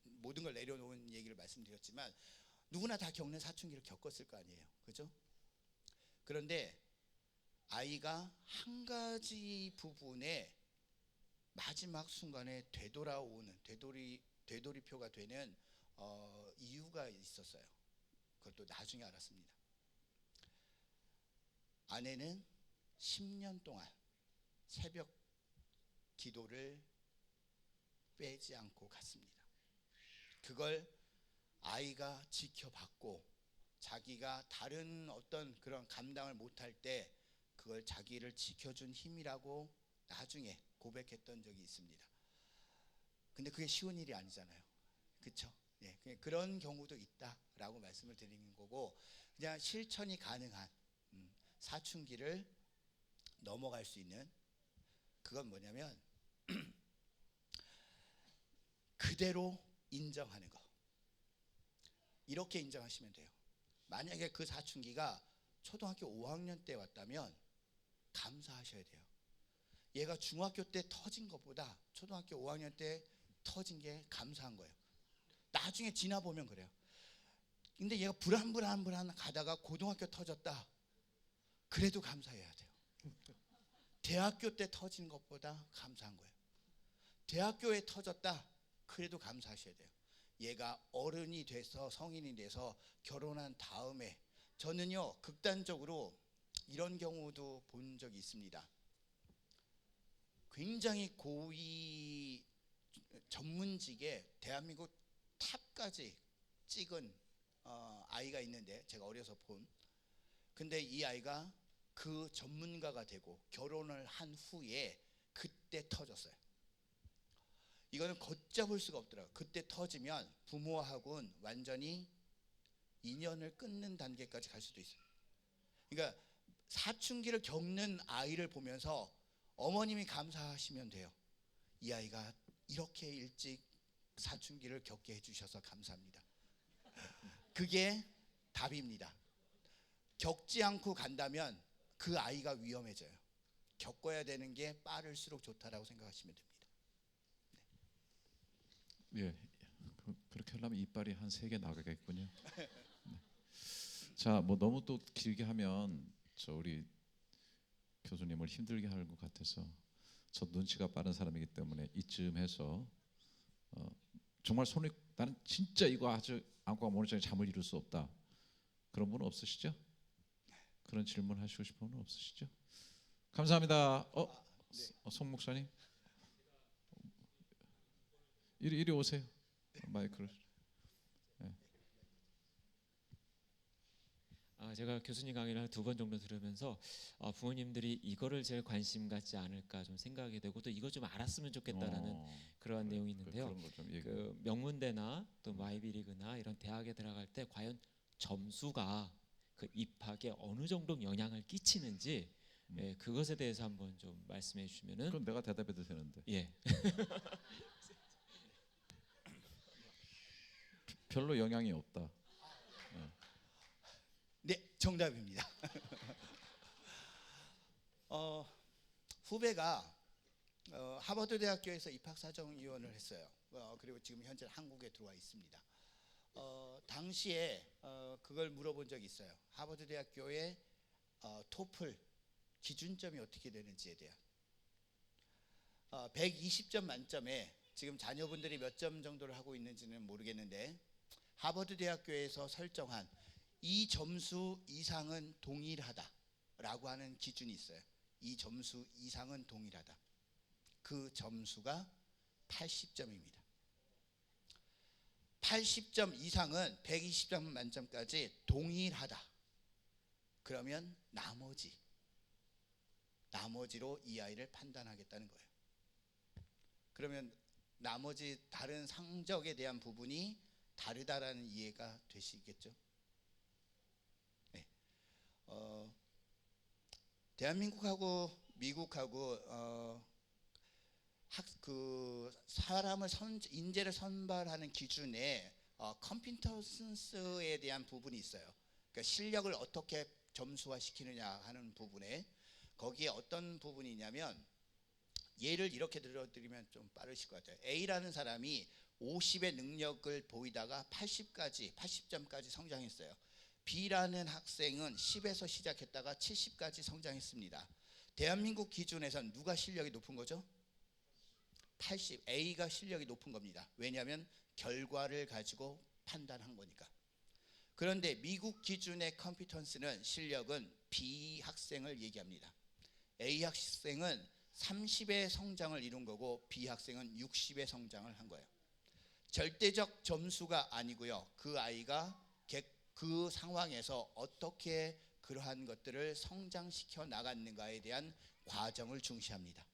모든 걸 내려놓은 얘기를 말씀드렸지만 누구나 다 겪는 사춘기를 겪었을 거 아니에요, 그죠? 그런데 아이가 한 가지 부분에 마지막 순간에 되돌이표가 되는 이유가 있었어요. 그것도 나중에 알았습니다. 아내는 10년 동안 새벽 기도를 빼지 않고 갔습니다. 그걸 아이가 지켜봤고 자기가 다른 어떤 그런 감당을 못할 때 그걸 자기를 지켜준 힘이라고 나중에 고백했던 적이 있습니다. 근데 그게 쉬운 일이 아니잖아요. 그렇죠? 예, 그런 경우도 있다라고 말씀을 드리는 거고, 그냥 실천이 가능한 사춘기를 넘어갈 수 있는, 그건 뭐냐면 그대로 인정하는 거. 이렇게 인정하시면 돼요. 만약에 그 사춘기가 초등학교 5학년 때 왔다면 감사하셔야 돼요. 얘가 중학교 때 터진 것보다 초등학교 5학년 때 터진 게 감사한 거예요. 나중에 지나보면 그래요. 근데 얘가 불안 가다가 고등학교 터졌다. 그래도 감사해야 돼요. 대학교 때 터진 것보다 감사한 거예요. 대학교에 터졌다. 그래도 감사하셔야 돼요. 얘가 어른이 돼서 성인이 돼서 결혼한 다음에, 저는요 극단적으로 이런 경우도 본 적이 있습니다. 굉장히 고위 전문직에 대한민국 탑까지 찍은 아이가 있는데, 제가 어려서 본. 근데 이 아이가 그 전문가가 되고 결혼을 한 후에 그때 터졌어요. 이거는 걷잡을 수가 없더라고요. 그때 터지면 부모하고는 완전히 인연을 끊는 단계까지 갈 수도 있어요. 그러니까 사춘기를 겪는 아이를 보면서 어머님이 감사하시면 돼요. 이 아이가 이렇게 일찍 사춘기를 겪게 해주셔서 감사합니다. 그게 답입니다. 겪지 않고 간다면 그 아이가 위험해져요. 겪어야 되는 게 빠를수록 좋다라고 생각하시면 됩니다. 예, 그렇게 하려면 이빨이 한 3개 나가겠군요. 네. 자, 뭐 너무 또 길게 하면 저 우리 교수님을 힘들게 할 것 같아서, 저 눈치가 빠른 사람이기 때문에 이쯤 해서 정말 손이, 나는 진짜 이거 아주 안과 모니터에 잠을 이룰 수 없다, 그런 분 없으시죠? 그런 질문 하시고 싶은 분 없으시죠? 감사합니다. 송 목사님, 이리 오세요. 마이크를. 제가 교수님 강의를 한 2번 정도 들으면서 부모님들이 이거를 제일 관심 갖지 않을까 좀 생각이 되고, 또 이거 좀 알았으면 좋겠다라는 그러한 내용이 있는데요. 그런 거좀 얘기. 그 명문대나 또 마이비리그나 이런 대학에 들어갈 때 과연 점수가 그 입학에 어느 정도 영향을 끼치는지, 예, 그것에 대해서 한번 좀 말씀해 주시면은. 그건 내가 대답해도 되는데. 예. 별로 영향이 없다. 네, 정답입니다. 후배가 하버드 대학교에서 입학사정위원을 했어요. 그리고 지금 현재 한국에 들어와 있습니다. 당시에 그걸 물어본 적이 있어요. 하버드 대학교의 토플 기준점이 어떻게 되는지에 대한. 120점 만점에 지금 자녀분들이 몇 점 정도를 하고 있는지는 모르겠는데, 하버드 대학교에서 설정한 이 점수 이상은 동일하다라고 하는 기준이 있어요. 이 점수 이상은 동일하다. 그 점수가 80점입니다. 80점 이상은 120점 만점까지 동일하다. 그러면 나머지로 이 아이를 판단하겠다는 거예요. 그러면 나머지 다른 성적에 대한 부분이 다르다라는 이해가 되시겠죠? 네. 대한민국하고 미국하고 사람을 인재를 선발하는 기준에 컴피턴스에 대한 부분이 있어요. 그러니까 실력을 어떻게 점수화시키느냐 하는 부분에, 거기에 어떤 부분이 있냐면, 예를 이렇게 들어드리면 좀 빠르실 것 같아요. A라는 사람이 50의 능력을 보이다가 80점까지 성장했어요. B라는 학생은 10에서 시작했다가 70까지 성장했습니다. 대한민국 기준에선 누가 실력이 높은 거죠? 80. A가 실력이 높은 겁니다. 왜냐하면 결과를 가지고 판단한 거니까. 그런데 미국 기준의 컴피턴스는, 실력은 B 학생을 얘기합니다. A 학생은 30의 성장을 이룬 거고 B 학생은 60의 성장을 한 거예요. 절대적 점수가 아니고요. 그 아이가 그 상황에서 어떻게 그러한 것들을 성장시켜 나갔는가에 대한 과정을 중시합니다.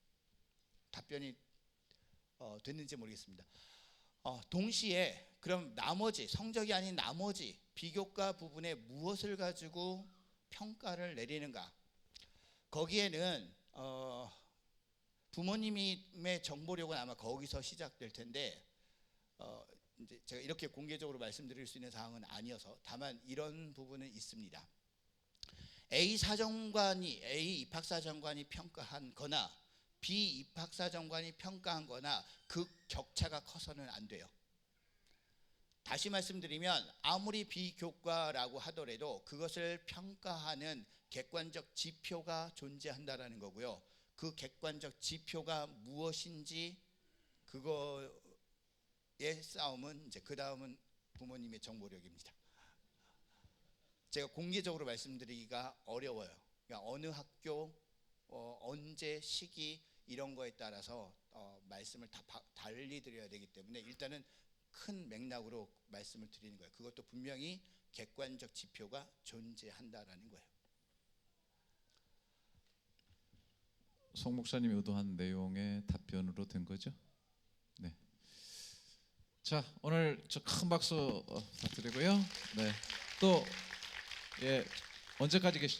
답변이 됐는지 모르겠습니다. 동시에 그럼 나머지 성적이 아닌 나머지 비교과 부분에 무엇을 가지고 평가를 내리는가? 거기에는 부모님의 정보력은 아마 거기서 시작될 텐데 이제 제가 이렇게 공개적으로 말씀드릴 수 있는 사항은 아니어서 다만 이런 부분은 있습니다. A 입학사정관이 평가한 거나 B 입학사정관이 평가한 거나 그 격차가 커서는 안 돼요. 다시 말씀드리면 아무리 비교과라고 하더라도 그것을 평가하는 객관적 지표가 존재한다라는 거고요. 그 객관적 지표가 무엇인지 그거의 싸움은 이제 그 다음은 부모님의 정보력입니다. 제가 공개적으로 말씀드리기가 어려워요. 그러니까 어느 학교, 언제, 시기 이런 거에 따라서 말씀을 다 달리 드려야 되기 때문에 일단은 큰 맥락으로 말씀을 드리는 거예요. 그것도 분명히 객관적 지표가 존재한다라는 거예요. 송 목사님이 의도한 내용의 답변으로 된 거죠? 네. 자, 오늘 저 큰 박수 부탁드리고요. 네. 또 언제까지 계시죠?